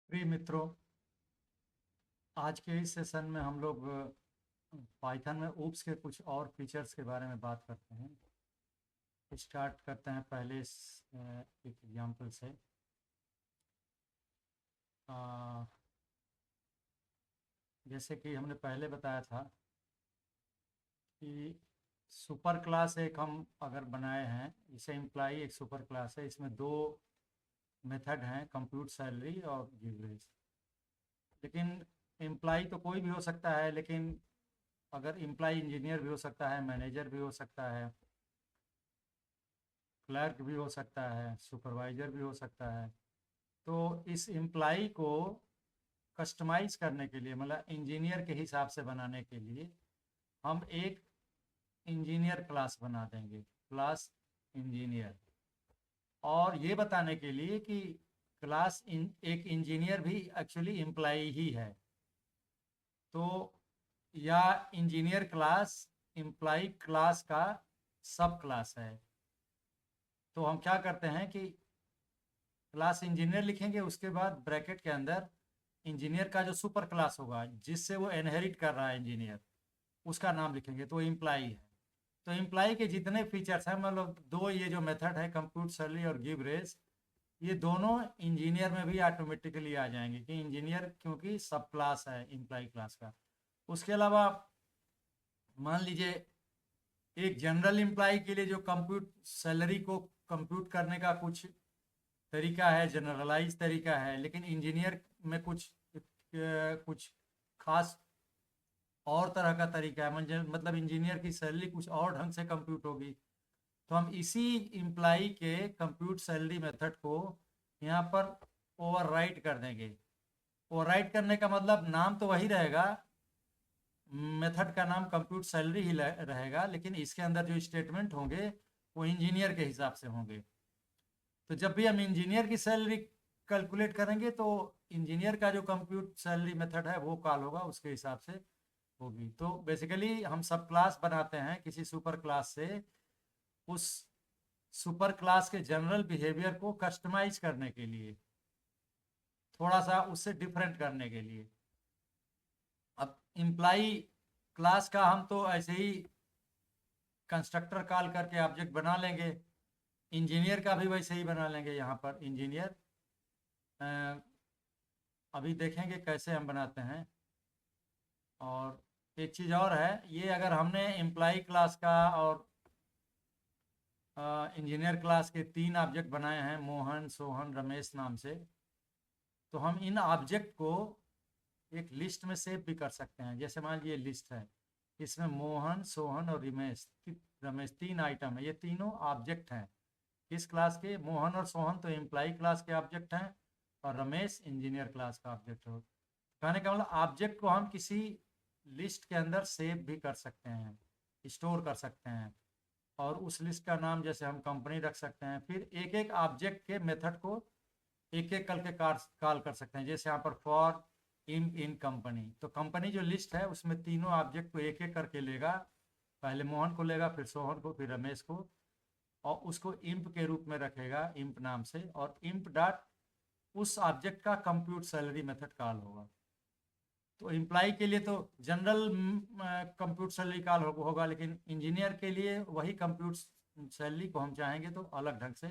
प्रिय मित्रों, आज के इस सेशन में हम लोग पाइथन में ऊप्स के कुछ और फीचर्स के बारे में बात करते हैं। स्टार्ट करते हैं पहले एक एग्जांपल से। अ, जैसे कि हमने पहले बताया था कि सुपर क्लास एक हम अगर बनाए हैं, इसे इम्प्लाई एक सुपर क्लास है। इसमें दो मेथड हैं, कंप्यूट सैलरी और गिवरेज। लेकिन एम्प्लाई तो कोई भी हो सकता है, लेकिन अगर एम्प्लाई इंजीनियर भी हो सकता है, मैनेजर भी हो सकता है, क्लर्क भी हो सकता है, सुपरवाइज़र भी हो सकता है। तो इस एम्प्लाई को कस्टमाइज करने के लिए, मतलब इंजीनियर के हिसाब से बनाने के लिए, हम एक इंजीनियर क्लास बना देंगे, क्लास इंजीनियर। और ये बताने के लिए कि एक इंजीनियर भी एक्चुअली एम्प्लाई ही है। तो या इंजीनियर क्लास एम्प्लाई क्लास का सब क्लास है। तो हम क्या करते हैं कि क्लास इंजीनियर लिखेंगे, उसके बाद ब्रैकेट के अंदर इंजीनियर का जो सुपर क्लास होगा जिससे वो इनहेरिट कर रहा है इंजीनियर, उसका नाम लिखेंगे, तो इम्प्लाई है। तो इम्प्लाई के जितने फीचर्स हैं, मतलब दो ये जो मेथड है कंप्यूट सैलरी और गिव रेज, ये दोनों इंजीनियर में भी ऑटोमेटिकली आ जाएंगे कि इंजीनियर क्योंकि सब क्लास है इम्प्लाई क्लास का। उसके अलावा मान लीजिए एक जनरल एम्प्लाई के लिए जो कंप्यूट सैलरी को कंप्यूट करने का कुछ तरीका है, जनरलाइज तरीका है, लेकिन इंजीनियर में कुछ खास और तरह का तरीका है। मतलब इंजीनियर की सैलरी कुछ और ढंग से कंप्यूट होगी। तो हम इसी इम्प्लाई के कंप्यूट सैलरी मेथड को यहाँ पर ओवरराइट कर देंगे। ओवरराइट करने का मतलब नाम तो वही रहेगा, मेथड का नाम कंप्यूट सैलरी ही रहेगा, लेकिन इसके अंदर जो स्टेटमेंट होंगे वो इंजीनियर के हिसाब से होंगे। तो जब भी हम इंजीनियर की सैलरी कैलकुलेट करेंगे तो इंजीनियर का जो कंप्यूट सैलरी मेथड है वो कॉल होगा, उसके हिसाब से होगी। तो बेसिकली हम सब क्लास बनाते हैं किसी सुपर क्लास से, उस सुपर क्लास के जनरल बिहेवियर को कस्टमाइज करने के लिए, थोड़ा सा उससे डिफरेंट करने के लिए। अब इम्प्लाई क्लास का हम तो ऐसे ही कंस्ट्रक्टर कॉल करके ऑब्जेक्ट बना लेंगे, इंजीनियर का भी वैसे ही बना लेंगे। यहाँ पर इंजीनियर अभी देखेंगे कैसे हम बनाते हैं। और एक चीज़ और है, ये अगर हमने एम्प्लाई क्लास का और इंजीनियर क्लास के तीन ऑब्जेक्ट बनाए हैं, मोहन, सोहन, रमेश नाम से, तो हम इन ऑब्जेक्ट को एक लिस्ट में सेव भी कर सकते हैं। जैसे मान लीजिए लिस्ट है, इसमें मोहन, सोहन और रमेश तीन आइटम है। ये तीनों ऑब्जेक्ट हैं किस क्लास के? मोहन और सोहन तो एम्प्लाई क्लास के ऑब्जेक्ट हैं और रमेश इंजीनियर क्लास का ऑब्जेक्ट हो। कहने का मतलब ऑब्जेक्ट को हम किसी लिस्ट के अंदर सेव भी कर सकते हैं, स्टोर कर सकते हैं, और उस लिस्ट का नाम जैसे हम कंपनी रख सकते हैं। फिर एक एक ऑब्जेक्ट के मेथड को एक एक करके कॉल कर सकते हैं। जैसे यहाँ पर फॉर इन कंपनी, तो कंपनी जो लिस्ट है उसमें तीनों ऑब्जेक्ट को एक एक करके लेगा, पहले मोहन को लेगा, फिर सोहन को, फिर रमेश को, और उसको इंप के रूप में रखेगा, इंप नाम से, और इंप डॉट उस ऑब्जेक्ट का कंप्यूट सैलरी मेथड कॉल होगा। तो एम्प्लाई के लिए तो जनरल कंप्यूट सैलरी कॉल होगा, लेकिन इंजीनियर के लिए वही कंप्यूट सैलरी को हम चाहेंगे तो अलग ढंग से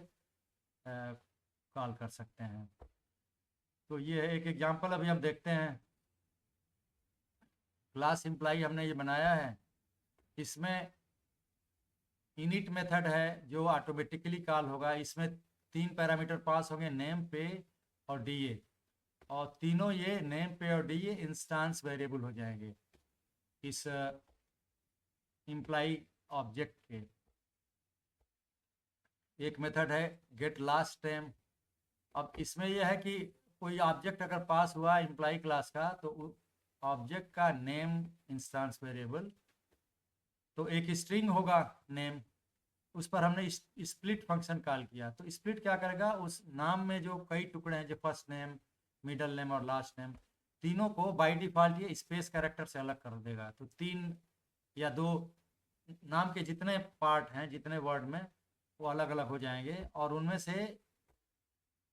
कॉल कर सकते हैं। तो ये है एक एग्जांपल, अभी हम देखते हैं। क्लास एम्प्लाई हमने ये बनाया है, इसमें इनिट मेथड है जो ऑटोमेटिकली कॉल होगा। इसमें तीन पैरामीटर पास होंगे, नेम, पे और डीए, और तीनों ये नेम, पे और डीए इंस्टेंस वेरिएबल हो जाएंगे इस इम्प्लाई ऑब्जेक्ट के। एक मेथड है गेट लास्ट टेम। अब इसमें यह है कि कोई ऑब्जेक्ट अगर पास हुआ इम्प्लाई क्लास का, तो ऑब्जेक्ट का नेम इंस्टेंस वेरिएबल, तो एक स्ट्रिंग होगा नेम, उस पर हमने स्प्लिट फंक्शन कॉल किया। तो स्प्लिट क्या करेगा, उस नाम में जो कई टुकड़े हैं, जो फर्स्ट नेम, मिडल नेम और लास्ट नेम, तीनों को बाय डिफॉल्ट ये स्पेस कैरेक्टर से अलग कर देगा। तो तीन या दो नाम के जितने पार्ट हैं, जितने वर्ड में, वो अलग अलग हो जाएंगे, और उनमें से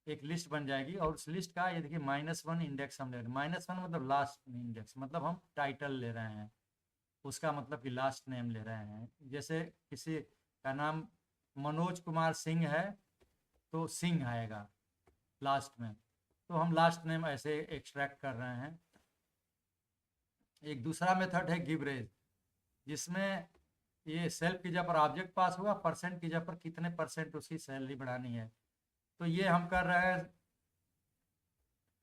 एक लिस्ट बन जाएगी, और उस लिस्ट का ये देखिए -1 इंडेक्स हम ले रहे हैं। -1 मतलब लास्ट इंडेक्स, मतलब हम टाइटल ले रहे हैं, उसका मतलब कि लास्ट नेम ले रहे हैं। जैसे किसी का नाम मनोज कुमार सिंह है तो सिंह आएगा लास्ट में, तो हम लास्ट नेम ऐसे एक्सट्रैक्ट कर रहे हैं। एक दूसरा मेथड है गिवरेज, जिसमें ये सेल्फ की जगह पर ऑब्जेक्ट पास हुआ, परसेंट की जगह पर कितने परसेंट उसकी सैलरी बढ़ानी है। तो ये हम कर रहे हैं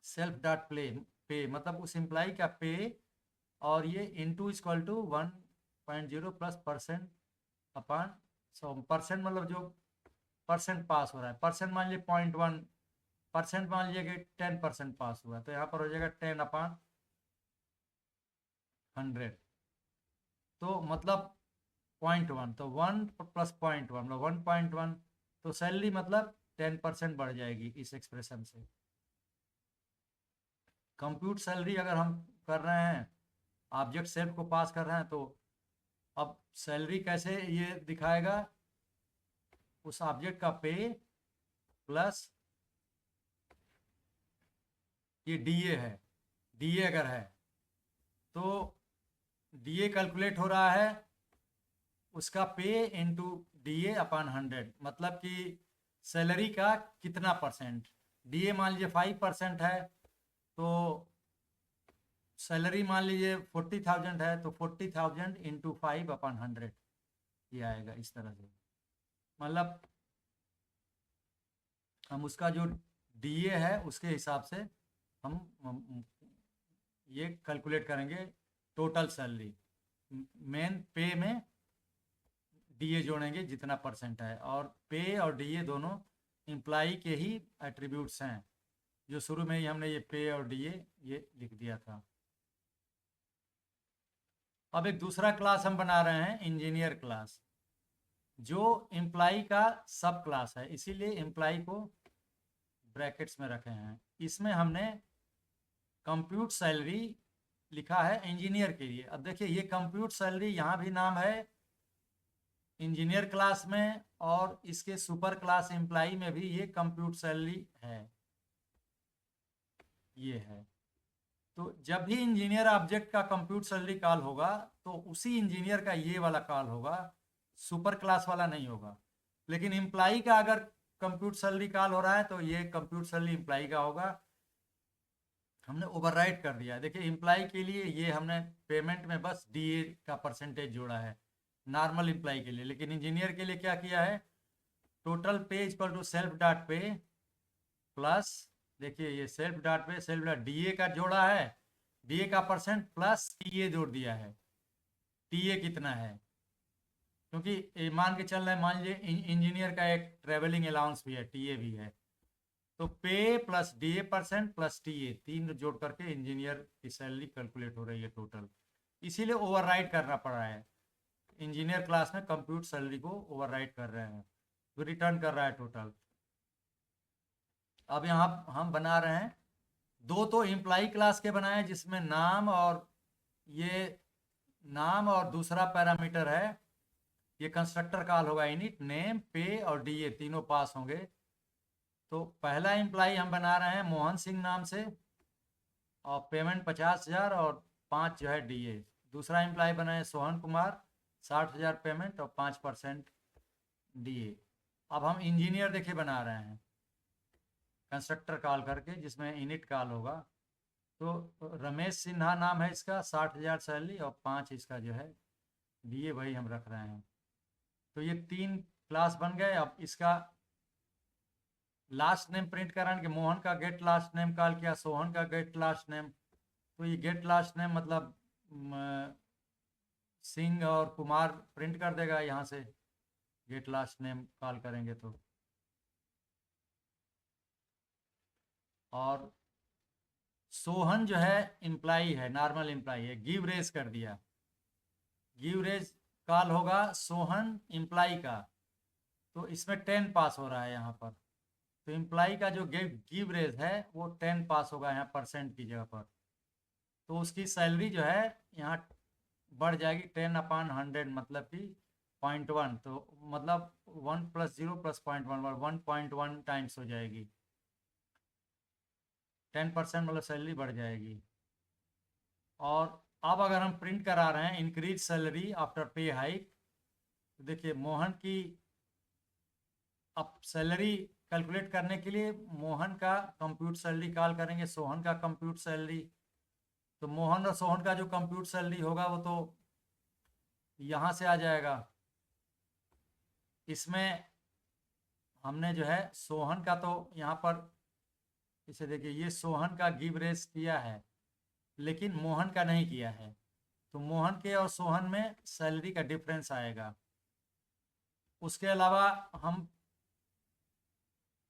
सेल्फ डॉट पे, मतलब उस एम्प्लाई का पे, और ये into equal to 1.0 plus percent upon 100%, मतलब जो परसेंट पास हो रहा है। परसेंट मान लीजिए 0.1%, मान लीजिए कि 10% पास हुआ, तो यहाँ पर हो जाएगा 10/100, तो मतलब 0.1, तो 1 प्लस 0.1 मतलब 1.1, तो सैलरी मतलब 10% बढ़ जाएगी इस एक्सप्रेशन से। कंप्यूट सैलरी अगर हम कर रहे हैं, ऑब्जेक्ट सेल्फ को पास कर रहे हैं, तो अब सैलरी कैसे ये दिखाएगा, उस ऑब्जेक्ट का पे प्लस ये डीए है, डीए अगर है तो डीए कैलकुलेट हो रहा है उसका पे इंटू डीए अपॉन 100, मतलब कि सैलरी का कितना परसेंट। डीए मान लीजिए 5% है, तो सैलरी मान लीजिए 40,000 है, तो 40,000 इंटू 5/100 ये आएगा इस तरह से। मतलब हम उसका जो डीए है उसके हिसाब से हम ये कैलकुलेट करेंगे टोटल सैलरी। मेन पे में डीए जोड़ेंगे जितना परसेंट है, और पे और डीए दोनों एम्प्लाई के ही एट्रीब्यूट्स हैं, जो शुरू में ही हमने ये पे और डीए ये लिख दिया था। अब एक दूसरा क्लास हम बना रहे हैं, इंजीनियर क्लास, जो एम्प्लाई का सब क्लास है, इसीलिए एम्प्लाई को ब्रैकेट्स में रखे हैं। इसमें हमने कंप्यूट सैलरी लिखा है इंजीनियर के लिए। अब देखिए ये कंप्यूट सैलरी यहाँ भी नाम है इंजीनियर क्लास में, और इसके सुपर क्लास एम्प्लाई में भी ये कंप्यूट सैलरी है, ये है। तो जब भी इंजीनियर ऑब्जेक्ट का कंप्यूट सैलरी कॉल होगा, तो उसी इंजीनियर का ये वाला कॉल होगा, सुपर क्लास वाला नहीं होगा। लेकिन एम्प्लाई का अगर कंप्यूट सैलरी कॉल हो रहा है, तो ये कंप्यूट सैलरी एम्प्लाई का होगा। हमने ओवरराइट कर दिया। देखिए एम्प्लाई के लिए ये हमने पेमेंट में बस डीए का परसेंटेज जोड़ा है नॉर्मल एम्प्लाई के लिए, लेकिन इंजीनियर के लिए क्या किया है, टोटल पे इक्वल टू सेल्फ डॉट पे प्लस, देखिए ये सेल्फ डॉट पे सेल्फ डॉट डीए का जोड़ा है, डीए का परसेंट प्लस टीए जोड़ दिया है। टीए कितना है, क्योंकि मान के चल रहे हैं, मान लीजिए इंजीनियर का एक ट्रेवलिंग अलाउंस भी है, टीए भी है, तो पे plus DA percent plus TA तीन जोड़ करके इंजीनियर की सैलरी कैलकुलेट हो रही है टोटल। इसीलिए ओवरराइट करना पड़ रहा है, इंजीनियर क्लास में कंप्यूट सैलरी को ओवरराइट कर रहे हैं, तो रिटर्न कर रहा है टोटल। अब यहाँ हम बना रहे हैं दो, तो एम्प्लाई क्लास के बनाए जिसमें नाम और ये नाम और दूसरा पैरामीटर है, ये कंस्ट्रक्टर कॉल होगा इनिट, नेम पे और डीए तीनों पास होंगे। तो पहला एम्प्लाई हम बना रहे हैं मोहन सिंह नाम से, और पेमेंट 50,000 और 5 जो है डीए। दूसरा एम्प्लाई बनाए सोहन कुमार, 60,000 पेमेंट और 5% डीए। अब हम इंजीनियर देखिए बना रहे हैं कंस्ट्रक्टर कॉल करके, जिसमें इनिट कॉल होगा। तो रमेश सिन्हा नाम है इसका, 60,000 सैलरी और 5 इसका जो है डीए वही हम रख रहे हैं। तो ये 3 क्लास बन गए। अब इसका लास्ट नेम प्रिंट कराएंगे, मोहन का गेट लास्ट नेम कॉल किया, सोहन का गेट लास्ट नेम, तो ये गेट लास्ट नेम मतलब सिंह और कुमार प्रिंट कर देगा यहाँ से, गेट लास्ट नेम कॉल करेंगे तो। और सोहन जो है एम्प्लाई है, नॉर्मल एम्प्लाई है, गिव रेज कर दिया, गिव रेज कॉल होगा सोहन एम्प्लाई का, तो इसमें 10 पास हो रहा है यहाँ पर, तो एम्प्लाई का जो गिव रेज है वो 10 पास होगा यहाँ परसेंट की जगह पर, तो उसकी सैलरी जो है यहाँ बढ़ जाएगी 10/100, मतलब कि 0.1, तो मतलब 1 + 0 + 0.1 1.1 टाइम्स हो जाएगी। 10% मतलब सैलरी बढ़ जाएगी। और अब अगर हम प्रिंट करा रहे हैं इंक्रीज सैलरी आफ्टर पे हाइक, देखिए मोहन की, अब सैलरी कैलकुलेट करने के लिए मोहन का कंप्यूट सैलरी कॉल करेंगे, सोहन का कंप्यूट सैलरी। तो मोहन और सोहन का जो कंप्यूट सैलरी होगा वो तो यहाँ से आ जाएगा। इसमें हमने जो है सोहन का तो यहाँ पर, इसे देखिए, ये सोहन का गिव रेस किया है लेकिन मोहन का नहीं किया है, तो मोहन के और सोहन में सैलरी का डिफरेंस आएगा। उसके अलावा हम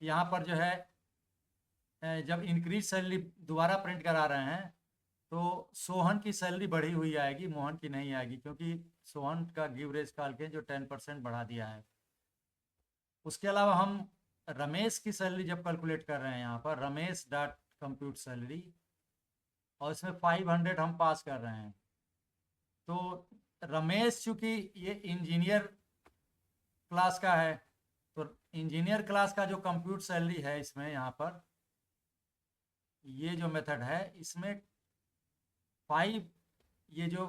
यहाँ पर जो है जब इंक्रीज सैलरी दोबारा प्रिंट करा रहे हैं तो सोहन की सैलरी बढ़ी हुई आएगी, मोहन की नहीं आएगी, क्योंकि सोहन का गिव रेस काल के जो 10% बढ़ा दिया है। उसके अलावा हम रमेश की सैलरी जब कैलकुलेट कर रहे हैं यहाँ पर रमेश डॉट कंप्यूट सैलरी, और इसमें 500 हम पास कर रहे हैं, तो रमेश चूंकि ये इंजीनियर क्लास का है, तो इंजीनियर क्लास का जो कंप्यूट सैलरी है इसमें यहाँ पर ये जो मेथड है इसमें 5, ये जो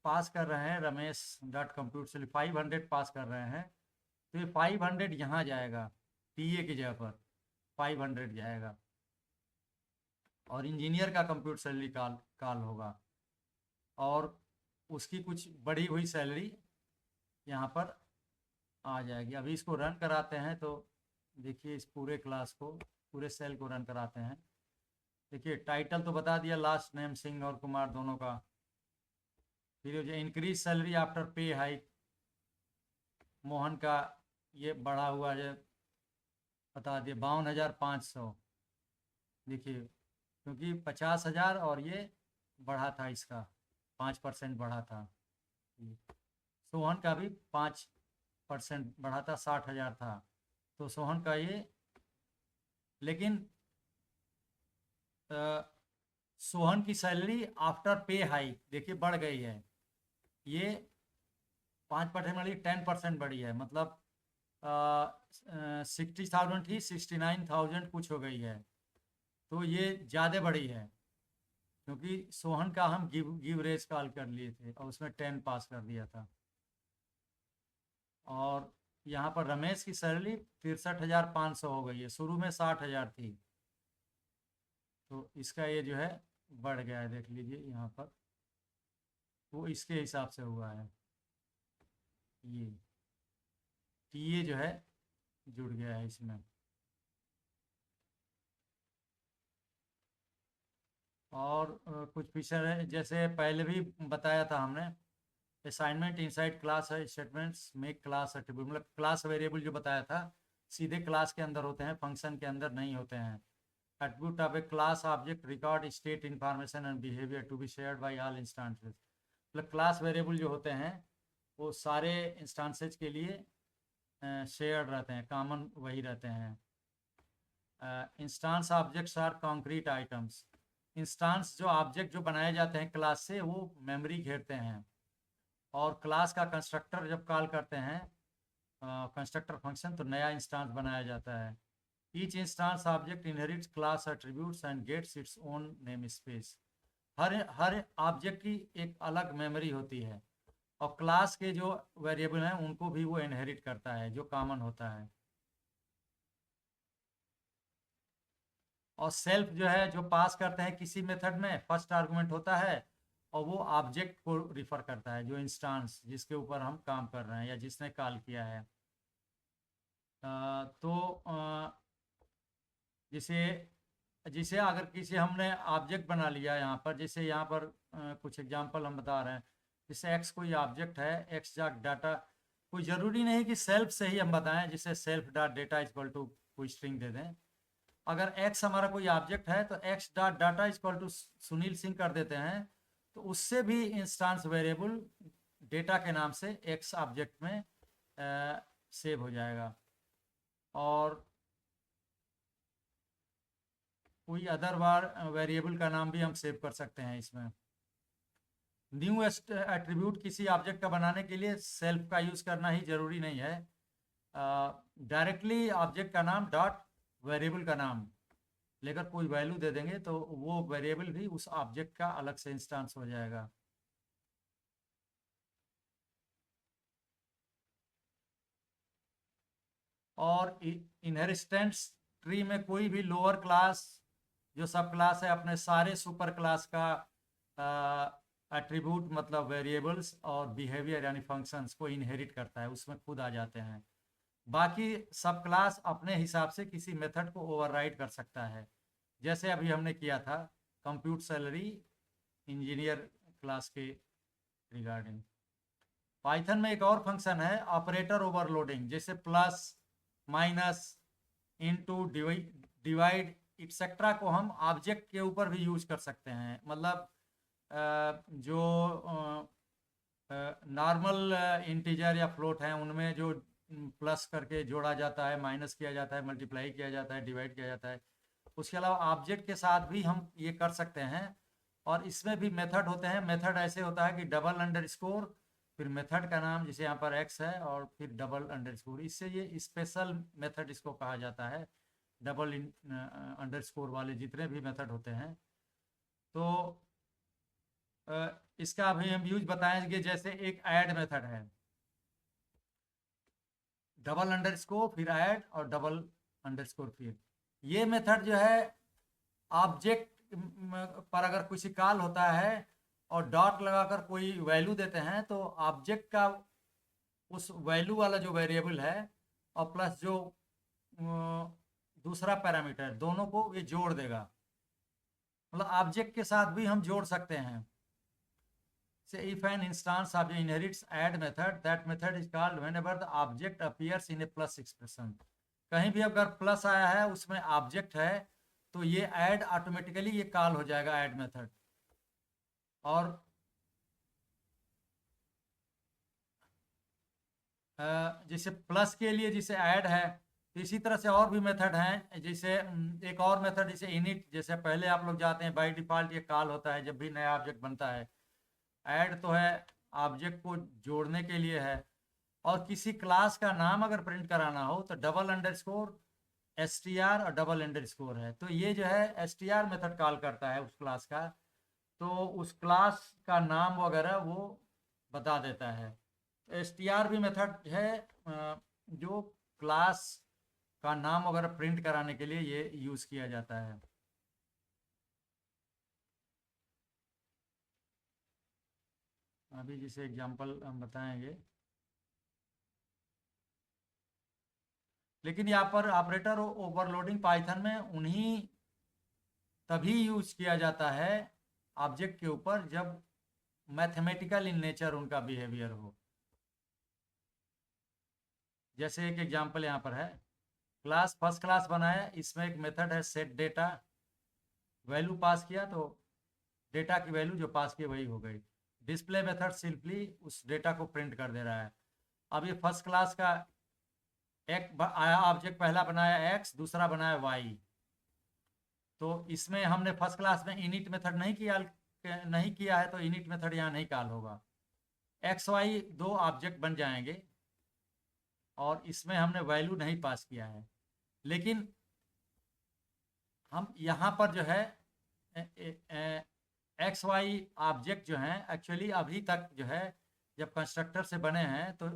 पास कर रहे हैं रमेश डॉट कंप्यूट सैलरी 500 पास कर रहे हैं, तो ये 500 यहाँ जाएगा, टीए की जगह पर 500 जाएगा, और इंजीनियर का कंप्यूट सैलरी काल होगा, और उसकी कुछ बढ़ी हुई सैलरी यहाँ पर आ जाएगी। अभी इसको रन कराते हैं तो देखिए, इस पूरे क्लास को, पूरे सेल को रन कराते हैं। देखिए टाइटल तो बता दिया, लास्ट नेम सिंह और कुमार दोनों का। फिर जो इंक्रीज सैलरी आफ्टर पे हाइक, मोहन का ये बढ़ा हुआ जो बता दिया 52,500, देखिए क्योंकि 50,000 और ये बढ़ा था, इसका 5% बढ़ा था। सोहन का भी 5% बढ़ा था, 60,000 था, तो सोहन का ये, लेकिन सोहन की सैलरी आफ्टर पे हाइक देखिए बढ़ गई है, ये 5% वाली 10% बढ़ी है, मतलब 60,000 थी 69,000 कुछ हो गई है, तो ये ज़्यादा बढ़ी है, क्योंकि सोहन का हम गिव रेस कॉल कर लिए थे और उसमें 10 पास कर दिया था। और यहाँ पर रमेश की सैलरी 63,500 हो गई है, शुरू में 60,000 थी, तो इसका ये जो है बढ़ गया है, देख लीजिए यहाँ पर, वो इसके हिसाब से हुआ है, ये टीए जो है जुड़ गया है इसमें। और कुछ फीचर है, जैसे पहले भी बताया था हमने, असाइनमेंट इनसाइड क्लास है, स्टेटमेंट्स मेक क्लास एट्रीब्यूट, मतलब क्लास वेरिएबल जो बताया था सीधे क्लास के अंदर होते हैं, फंक्शन के अंदर नहीं होते हैं। Attribute of a class object record state information and behaviour to be shared by all instances, मतलब क्लास वेरिएबल जो होते हैं वो सारे इंस्टेंसेस के लिए शेयर्ड रहते हैं, कॉमन वही रहते हैं। Instance objects are concrete items, instance जो ऑब्जेक्ट जो बनाए जाते हैं क्लास से वो मेमोरी घेरते हैं, और क्लास का कंस्ट्रक्टर जब कॉल करते हैं कंस्ट्रक्टर फंक्शन, तो नया इंस्टांस बनाया जाता है। Each instance object inherits class attributes and gets its own name space, हर ऑब्जेक्ट की एक अलग मेमोरी होती है, और क्लास के जो वेरिएबल हैं उनको भी वो इनहेरिट करता है, जो कॉमन होता है। और सेल्फ जो है जो पास करते हैं किसी मेथड में, फर्स्ट आर्गुमेंट होता है और वो ऑब्जेक्ट को रिफर करता है, जो इंस्टांस जिसके ऊपर हम काम कर रहे हैं या जिसने कॉल किया है। तो जिसे जिसे अगर किसी हमने ऑब्जेक्ट बना लिया यहाँ पर, जैसे यहाँ पर कुछ एग्जांपल हम बता रहे हैं, जैसे एक्स कोई ऑब्जेक्ट है, एक्स डॉट डाटा, कोई ज़रूरी नहीं कि सेल्फ से ही हम बताएं, जिसे self dot data equal to कोई स्ट्रिंग दे दें। अगर एक्स हमारा कोई ऑब्जेक्ट है तो x dot data equal to Sunil Singh कर देते हैं, तो उससे भी इंस्टांस वेरिएबल डेटा के नाम से एक्स ऑब्जेक्ट में सेव हो जाएगा। और कोई अदर वेरिएबल का नाम भी हम सेव कर सकते हैं इसमें। न्यू एट्रीब्यूट किसी ऑब्जेक्ट का बनाने के लिए सेल्फ का यूज़ करना ही ज़रूरी नहीं है, डायरेक्टली ऑब्जेक्ट का नाम डॉट वेरिएबल का नाम लेकर कोई वैल्यू दे देंगे तो वो वेरिएबल भी उस ऑब्जेक्ट का अलग से इंस्टांस हो जाएगा। और इनहेरिटेंस ट्री में कोई भी लोअर क्लास जो सब क्लास है अपने सारे सुपर क्लास का एट्रीब्यूट मतलब वेरिएबल्स और बिहेवियर यानी फंक्शंस को इनहेरिट करता है, उसमें खुद आ जाते हैं। बाकी सब क्लास अपने हिसाब से किसी मेथड को ओवरराइड कर सकता है, जैसे अभी हमने किया था कंप्यूट सैलरी इंजीनियर क्लास के रिगार्डिंग। पाइथन में एक और फंक्शन है ऑपरेटर ओवरलोडिंग, जैसे plus minus into divide et cetera को हम ऑब्जेक्ट के ऊपर भी यूज कर सकते हैं। मतलब जो नॉर्मल इंटीजर या फ्लोट हैं उनमें जो प्लस करके जोड़ा जाता है, माइनस किया जाता है, मल्टीप्लाई किया जाता है, डिवाइड किया जाता है, उसके अलावा ऑब्जेक्ट के साथ भी हम ये कर सकते हैं। और इसमें भी मेथड होते हैं। मेथड ऐसे होता है कि डबल अंडरस्कोर, फिर मेथड का नाम जैसे यहाँ पर एक्स है और फिर डबल अंडरस्कोर, इससे ये स्पेशल मेथड इसको कहा जाता है। डबल अंडरस्कोर वाले जितने भी मेथड होते हैं, तो इसका अभी हम यूज बताएंगे। जैसे एक ऐड मेथड है, डबल अंडरस्कोर फिर ऐड और डबल अंडरस्कोर फिर। ये मेथड जो है ऑब्जेक्ट पर अगर किसी कॉल होता है और डॉट लगाकर कोई वैल्यू देते हैं तो ऑब्जेक्ट का उस वैल्यू वाला जो वेरिएबल है और प्लस जो दूसरा पैरामीटर, दोनों को ये जोड़ देगा। मतलब ऑब्जेक्ट के साथ भी हम जोड़ सकते हैं। से if an instance object inherits add method, that method is called whenever the object appears in a plus expression। कहीं भी अगर प्लस आया है उसमें ऑब्जेक्ट है तो ये ऐड ऑटोमेटिकली ये कॉल हो जाएगा ऐड मेथड। और जैसे प्लस के लिए जैसे ऐड है, तो इसी तरह से और भी मेथड हैं। जैसे एक और मेथड जैसे इनिट, जैसे पहले आप लोग जाते हैं बाय डिफॉल्ट ये कॉल होता है जब भी नया ऑब्जेक्ट बनता है। ऐड तो है ऑब्जेक्ट को जोड़ने के लिए है। और किसी क्लास का नाम अगर प्रिंट कराना हो तो डबल अंडरस्कोर str और डबल अंडरस्कोर है, तो ये जो है str मेथड कॉल करता है उस क्लास का, तो उस क्लास का नाम वगैरह वो बता देता है। str भी मेथड है जो क्लास का नाम वगैरह प्रिंट कराने के लिए ये यूज किया जाता है। अभी जिसे एग्जांपल हम बताएंगे, लेकिन यहाँ पर ऑपरेटर ओवरलोडिंग पाइथन में उन्हीं तभी यूज किया जाता है ऑब्जेक्ट के ऊपर जब मैथमेटिकल इन नेचर उनका बिहेवियर हो। जैसे एक एग्जांपल यहाँ पर है, क्लास फर्स्ट क्लास बनाया, इसमें एक मेथड है सेट डेटा, वैल्यू पास किया तो डेटा की वैल्यू जो पास की वही हो गई। डिस्प्ले मेथड सिंपली उस डेटा को प्रिंट कर दे रहा है। अब ये फर्स्ट क्लास का एक आया ऑब्जेक्ट, पहला बनाया एक्स, दूसरा बनाया वाई, तो इसमें हमने फर्स्ट क्लास में इनिट मेथड नहीं किया है तो इनिट मेथड यहाँ नहीं कॉल होगा। एक्स वाई दो ऑब्जेक्ट बन जाएंगे और इसमें हमने वैल्यू नहीं पास किया है। लेकिन हम यहाँ पर जो है एक्स वाई ऑब्जेक्ट जो हैं एक्चुअली अभी तक जो है जब कंस्ट्रक्टर से बने हैं तो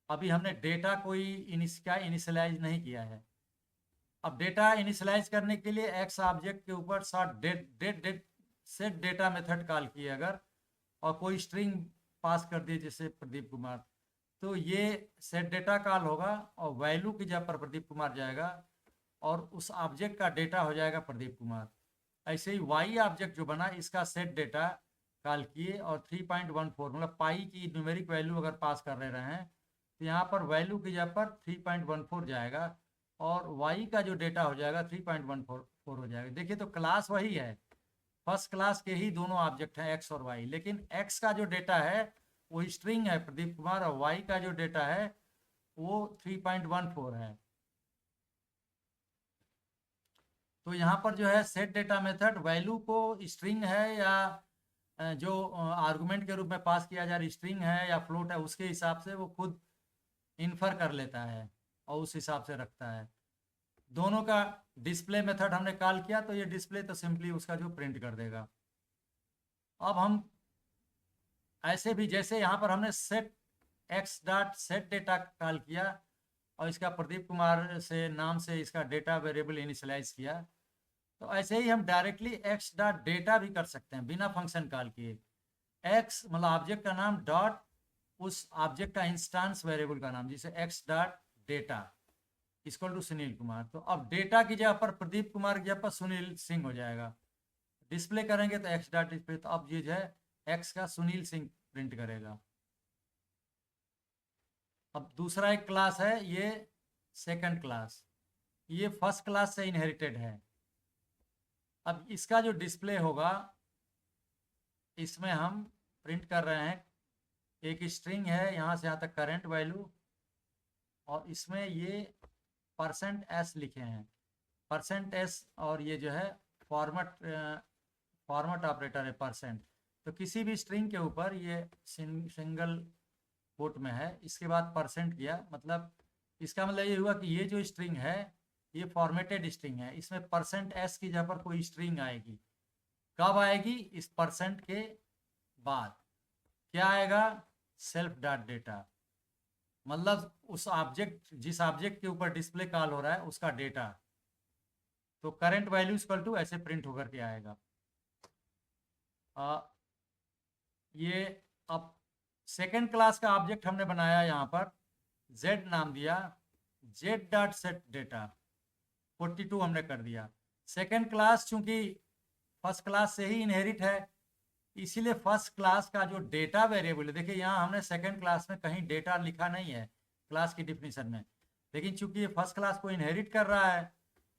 अभी हमने डेटा कोई इनिशियलाइज नहीं किया है। अब डेटा इनिशियलाइज करने के लिए एक्स ऑब्जेक्ट के ऊपर सेट डेटा मेथड कॉल किए अगर और कोई स्ट्रिंग पास कर दिए जैसे प्रदीप कुमार, तो ये सेट डेटा कॉल होगा और वैल्यू की जगह पर प्रदीप कुमार जाएगा और उस ऑब्जेक्ट का डेटा हो जाएगा प्रदीप कुमार। ऐसे ही वाई ऑब्जेक्ट जो बना इसका सेट डेटा कॉल किए और 3.14 मतलब पाई की न्यूमेरिक वैल्यू अगर पास कर रहे हैं तो यहाँ पर वैल्यू की जगह पर 3.14 जाएगा और वाई का जो डेटा हो जाएगा 3.14 हो जाएगा। देखिए तो क्लास वही है, फर्स्ट क्लास के ही दोनों ऑब्जेक्ट हैं एक्स और वाई, लेकिन एक्स का जो डेटा है वो स्ट्रिंग है प्रदीप कुमार और वाई का जो डेटा है वो 3.14 है। तो यहाँ पर जो है सेट डेटा मेथड वैल्यू को स्ट्रिंग है या जो आर्गुमेंट के रूप में पास किया जा रहा स्ट्रिंग है या फ्लोट है उसके हिसाब से वो खुद इन्फर कर लेता है और उस हिसाब से रखता है। दोनों का डिस्प्ले मेथड हमने कॉल किया तो ये डिस्प्ले तो सिंपली उसका जो प्रिंट कर देगा। अब हम ऐसे भी जैसे यहाँ पर हमने set x dot set data call किया और इसका प्रदीप कुमार से नाम से इसका डेटा वेरिएबल इनिशियलाइज किया, तो ऐसे ही हम डायरेक्टली एक्स डॉट डेटा भी कर सकते हैं बिना फंक्शन कॉल किए। एक्स मतलब ऑब्जेक्ट का नाम डॉट उस ऑब्जेक्ट का इंस्टांस वेरिएबल का नाम, जैसे x dot data equal to Sunil Kumar. तो अब डेटा की जगह पर प्रदीप कुमार की जगह पर सुनील सिंह हो जाएगा। डिस्प्ले करेंगे तो एक्स डॉट डिस्प्ले, तो अब ये जो है एक्स का सुनील सिंह प्रिंट करेगा। अब दूसरा एक क्लास है ये सेकंड क्लास, ये फर्स्ट क्लास से इनहेरिटेड है। अब इसका जो डिस्प्ले होगा इसमें हम प्रिंट कर रहे हैं एक स्ट्रिंग है यहाँ से यहाँ तक करंट वैल्यू, और इसमें ये %s लिखे हैं, %s, और ये जो है फॉर्मेट ऑपरेटर है %। तो किसी भी स्ट्रिंग के ऊपर ये सिंगल कोट में है, इसके बाद % किया, मतलब इसका मतलब ये हुआ कि ये जो स्ट्रिंग है ये फॉर्मेटेड स्ट्रिंग है, इसमें %s की जगह पर कोई स्ट्रिंग आएगी। कब आएगी? इस % के बाद। क्या आएगा? सेल्फ डॉट डेटा, मतलब उस ऑब्जेक्ट जिस ऑब्जेक्ट के ऊपर डिस्प्ले कॉल हो रहा है उसका डेटा। तो करंट वैल्यू इक्वल टू ऐसे प्रिंट होकर के आएगा। ये अब सेकेंड क्लास का ऑब्जेक्ट हमने बनाया, यहाँ पर z नाम दिया, z डॉट सेट डेटा 42 हमने कर दिया। सेकेंड क्लास चूंकि फर्स्ट क्लास से ही इनहेरिट है, इसीलिए फर्स्ट क्लास का जो डेटा वेरिएबल है, देखिए यहाँ हमने सेकेंड क्लास में कहीं डेटा लिखा नहीं है क्लास की डिफिनीशन में, लेकिन चूंकि ये फर्स्ट क्लास को इनहेरिट कर रहा है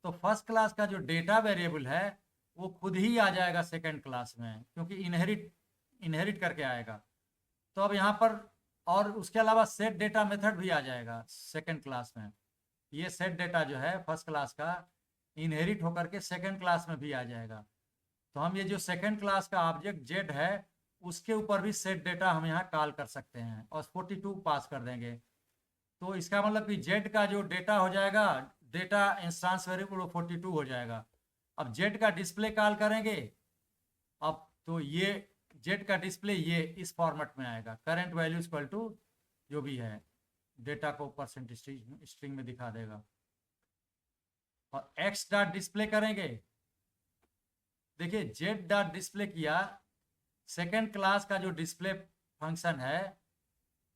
तो फर्स्ट क्लास का जो डेटा वेरिएबल है वो खुद ही आ जाएगा सेकेंड क्लास में, क्योंकि इनहेरिट करके आएगा। तो अब यहाँ पर और उसके अलावा सेट डेटा मेथड भी आ जाएगा सेकेंड क्लास में। ये सेट डेटा जो है फर्स्ट क्लास का इनहेरिट होकर के सेकेंड क्लास में भी आ जाएगा। तो हम ये जो सेकेंड क्लास का ऑब्जेक्ट जेड है उसके ऊपर भी सेट डेटा हम यहाँ कॉल कर सकते हैं और 42 पास कर देंगे। तो इसका मतलब कि जेड का जो डेटा हो जाएगा, डेटा इंस्टांस वेरिएबल, वो 42 हो जाएगा। अब जेड का डिस्प्ले कॉल करेंगे, अब तो ये जेड का डिस्प्ले ये इस फॉर्मेट में आएगा, करंट वैल्यू इक्वल टू जो भी है डेटा को % स्ट्रिंग में दिखा देगा। और एक्स डॉट डिस्प्ले करेंगे, देखिए जेड डॉट डिस्प्ले किया, सेकेंड क्लास का जो डिस्प्ले फंक्शन है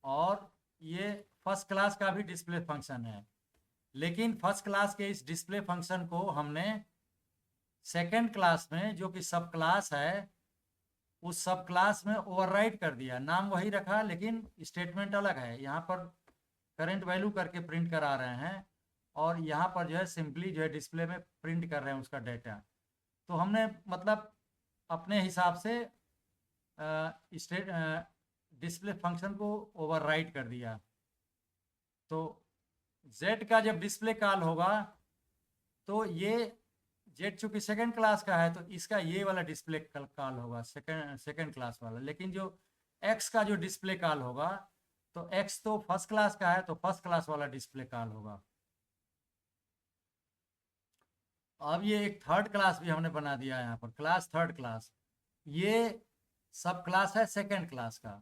और ये फर्स्ट क्लास का भी डिस्प्ले फंक्शन है, लेकिन फर्स्ट क्लास के इस डिस्प्ले फंक्शन को हमने सेकेंड क्लास में जो कि सब क्लास है उस सब क्लास में ओवरराइड कर दिया। नाम वही रखा लेकिन स्टेटमेंट अलग है, यहाँ पर करंट वैल्यू करके प्रिंट करा रहे हैं और यहाँ पर जो है सिंपली जो है डिस्प्ले में प्रिंट कर रहे हैं उसका डेटा। तो हमने मतलब अपने हिसाब से डिस्प्ले फंक्शन को ओवरराइड कर दिया। तो z का जब डिस्प्ले कॉल होगा तो ये z चूंकि सेकेंड क्लास का है तो इसका ये वाला डिस्प्ले कॉल होगा सेकेंड क्लास वाला, लेकिन जो x का जो डिस्प्ले कॉल होगा तो x तो फर्स्ट क्लास का है तो फर्स्ट क्लास वाला डिस्प्ले कॉल होगा। अब ये एक थर्ड क्लास भी हमने बना दिया है यहाँ पर, क्लास थर्ड क्लास, ये सब क्लास है सेकेंड क्लास का।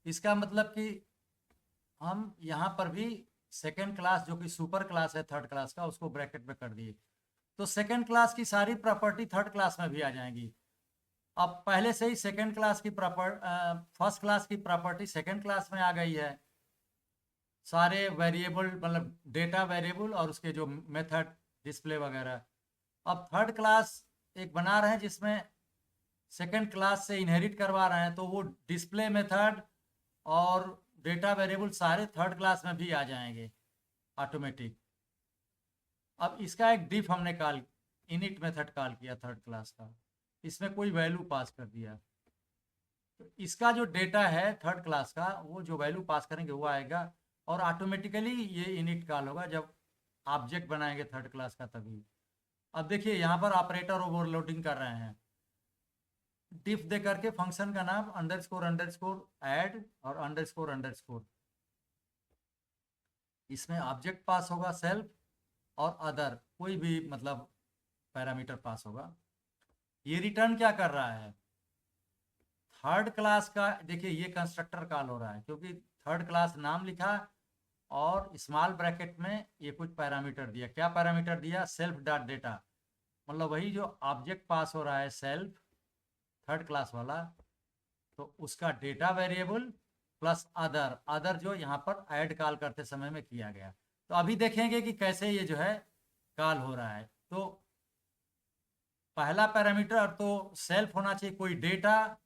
इसका मतलब कि हम यहाँ पर भी सेकेंड क्लास जो कि सुपर क्लास है थर्ड क्लास का उसको ब्रैकेट में कर दिए, तो सेकेंड क्लास की सारी प्रॉपर्टी थर्ड क्लास में भी आ जाएंगी। अब पहले से ही सेकेंड क्लास की फर्स्ट क्लास की प्रॉपर्टी सेकेंड क्लास में आ गई है, सारे वेरिएबल मतलब डेटा वेरिएबल और उसके जो मेथड डिस्प्ले वगैरह। अब थर्ड क्लास एक बना रहे हैं जिसमें सेकेंड क्लास से इनहेरिट करवा रहे हैं, तो वो डिस्प्ले मेथड और डेटा वेरिएबल सारे थर्ड क्लास में भी आ जाएंगे ऑटोमेटिक। अब इसका एक डिफ हमने कॉल इनिट मेथड कॉल किया थर्ड क्लास का, इसमें कोई वैल्यू पास कर दिया, तो इसका जो डेटा है थर्ड क्लास का वो जो वैल्यू पास करेंगे वो आएगा और ऑटोमेटिकली ये इनिट कॉल होगा जब ऑब्जेक्ट बनाएंगे थर्ड क्लास का तभी। अब देखिए यहाँ पर ऑपरेटर ओवरलोडिंग कर रहे हैं, डिफ दे करके फंक्शन का नाम अंडरस्कोर ऐड और अंडरस्कोर, इसमें ऑब्जेक्ट पास होगा सेल्फ और अदर कोई भी मतलब पैरामीटर पास होगा। ये रिटर्न क्या कर रहा है, थर्ड क्लास का, देखिए ये कंस्ट्रक्टर कॉल हो रहा है क्योंकि थर्ड क्लास नाम लिखा और स्मॉल ब्रैकेट में ये कुछ पैरामीटर दिया। क्या पैरामीटर दिया, सेल्फ डॉट डेटा, मतलब वही जो ऑब्जेक्ट पास हो रहा है सेल्फ थर्ड क्लास वाला, तो उसका data variable plus other, other जो यहाँ पर ऐड कॉल करते समय में किया गया। तो अभी देखेंगे कि कैसे ये जो है कॉल हो रहा है। तो पहला पैरामीटर तो सेल्फ होना चाहिए, कोई डेटा,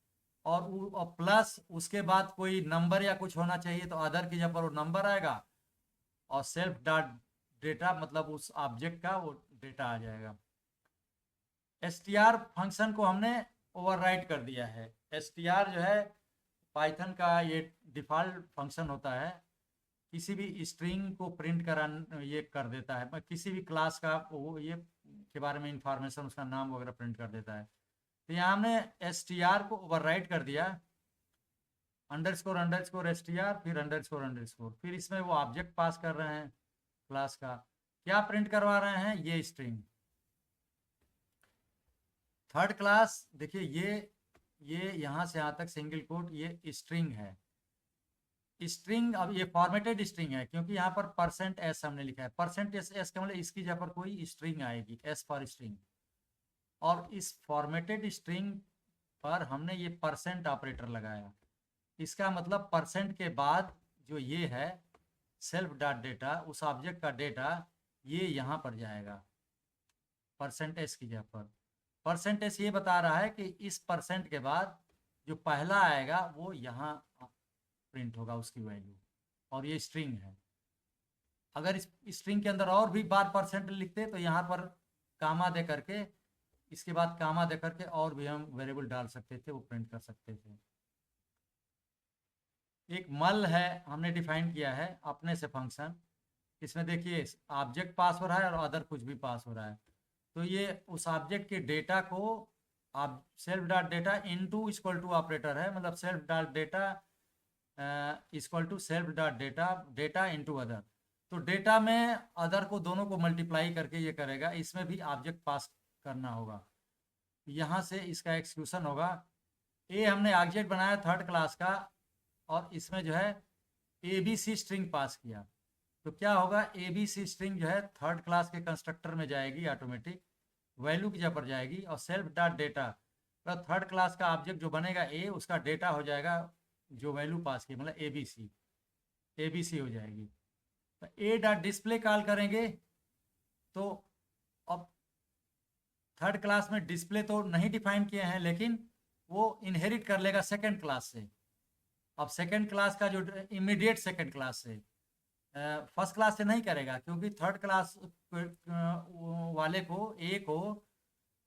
और प्लस उसके बाद कोई नंबर या कुछ होना चाहिए, तो अदर की जगह पर वो नंबर आएगा और सेल्फ डॉट डेटा मतलब उस ऑब्जेक्ट का वो डेटा आ जाएगा। str फंक्शन को हमने ओवरराइट कर दिया है। str जो है पाइथन का ये डिफ़ॉल्ट फंक्शन होता है, किसी भी स्ट्रिंग को प्रिंट करा ये कर देता है, किसी भी क्लास का वो ये के बारे में इंफॉर्मेशन उसका नाम वगैरह प्रिंट कर देता है। तो यहाँ हमने str को ओवरराइट कर दिया, अंडरस्कोर अंडरस्कोर str, फिर अंडरस्कोर अंडरस्कोर, फिर इसमें वो ऑब्जेक्ट पास कर रहे हैं क्लास का, क्या प्रिंट करवा रहे हैं, ये स्ट्रिंग। थर्ड क्लास देखिए ये यहाँ से यहाँ तक सिंगल कोट ये स्ट्रिंग है। स्ट्रिंग अब ये फॉर्मेटेड स्ट्रिंग है क्योंकि यहाँ पर %s हमने लिखा है, %s का मतलब इसकी जगह पर कोई स्ट्रिंग आएगी, s फॉर स्ट्रिंग, और इस फॉर्मेटेड स्ट्रिंग पर हमने ये % ऑपरेटर लगाया। इसका मतलब % के बाद जो ये है सेल्फ डॉट डेटा, उस ऑब्जेक्ट का डेटा ये यहाँ पर जाएगा %s की जगह पर। %s ये बता रहा है कि इस % के बाद जो पहला आएगा वो यहाँ प्रिंट होगा उसकी वैल्यू, और ये स्ट्रिंग है। अगर इस स्ट्रिंग के अंदर और भी बार % लिखते तो यहाँ पर कामा दे करके, इसके बाद कामा दे करके और भी हम वेरिएबल डाल सकते थे, वो प्रिंट कर सकते थे। एक मल है हमने डिफाइन किया है अपने से फंक्शन, इसमें देखिए ऑब्जेक्ट पास हो रहा है और अदर कुछ भी पास हो रहा है, तो ये उस ऑब्जेक्ट के डेटा को आप self dot data into equal to operator है, मतलब self dot data equal to self dot data data into other, तो डेटा में अदर को दोनों को मल्टीप्लाई करके ये करेगा, इसमें भी ऑब्जेक्ट पास करना होगा। यहाँ से इसका एक्सक्यूशन होगा। ए हमने ऑब्जेक्ट बनाया थर्ड क्लास का और इसमें जो है ABC स्ट्रिंग पास किया, तो क्या होगा, ABC स्ट्रिंग जो है थर्ड क्लास के कंस्ट्रक्टर में जाएगी, ऑटोमेटिक वैल्यू की जगह पर जाएगी, और सेल्फ डॉट डेटा तो थर्ड क्लास का ऑब्जेक्ट जो बनेगा ए, उसका डेटा हो जाएगा जो वैल्यू पास की, मतलब ABC हो जाएगी। तो ए डॉट डिस्प्ले कॉल करेंगे, तो अब थर्ड क्लास में डिस्प्ले तो नहीं डिफाइन किए हैं, लेकिन वो इनहेरिट कर लेगा सेकंड क्लास से। अब सेकंड क्लास का जो इमीडिएट सेकंड क्लास से, फर्स्ट क्लास से नहीं करेगा, क्योंकि थर्ड क्लास वाले को ए को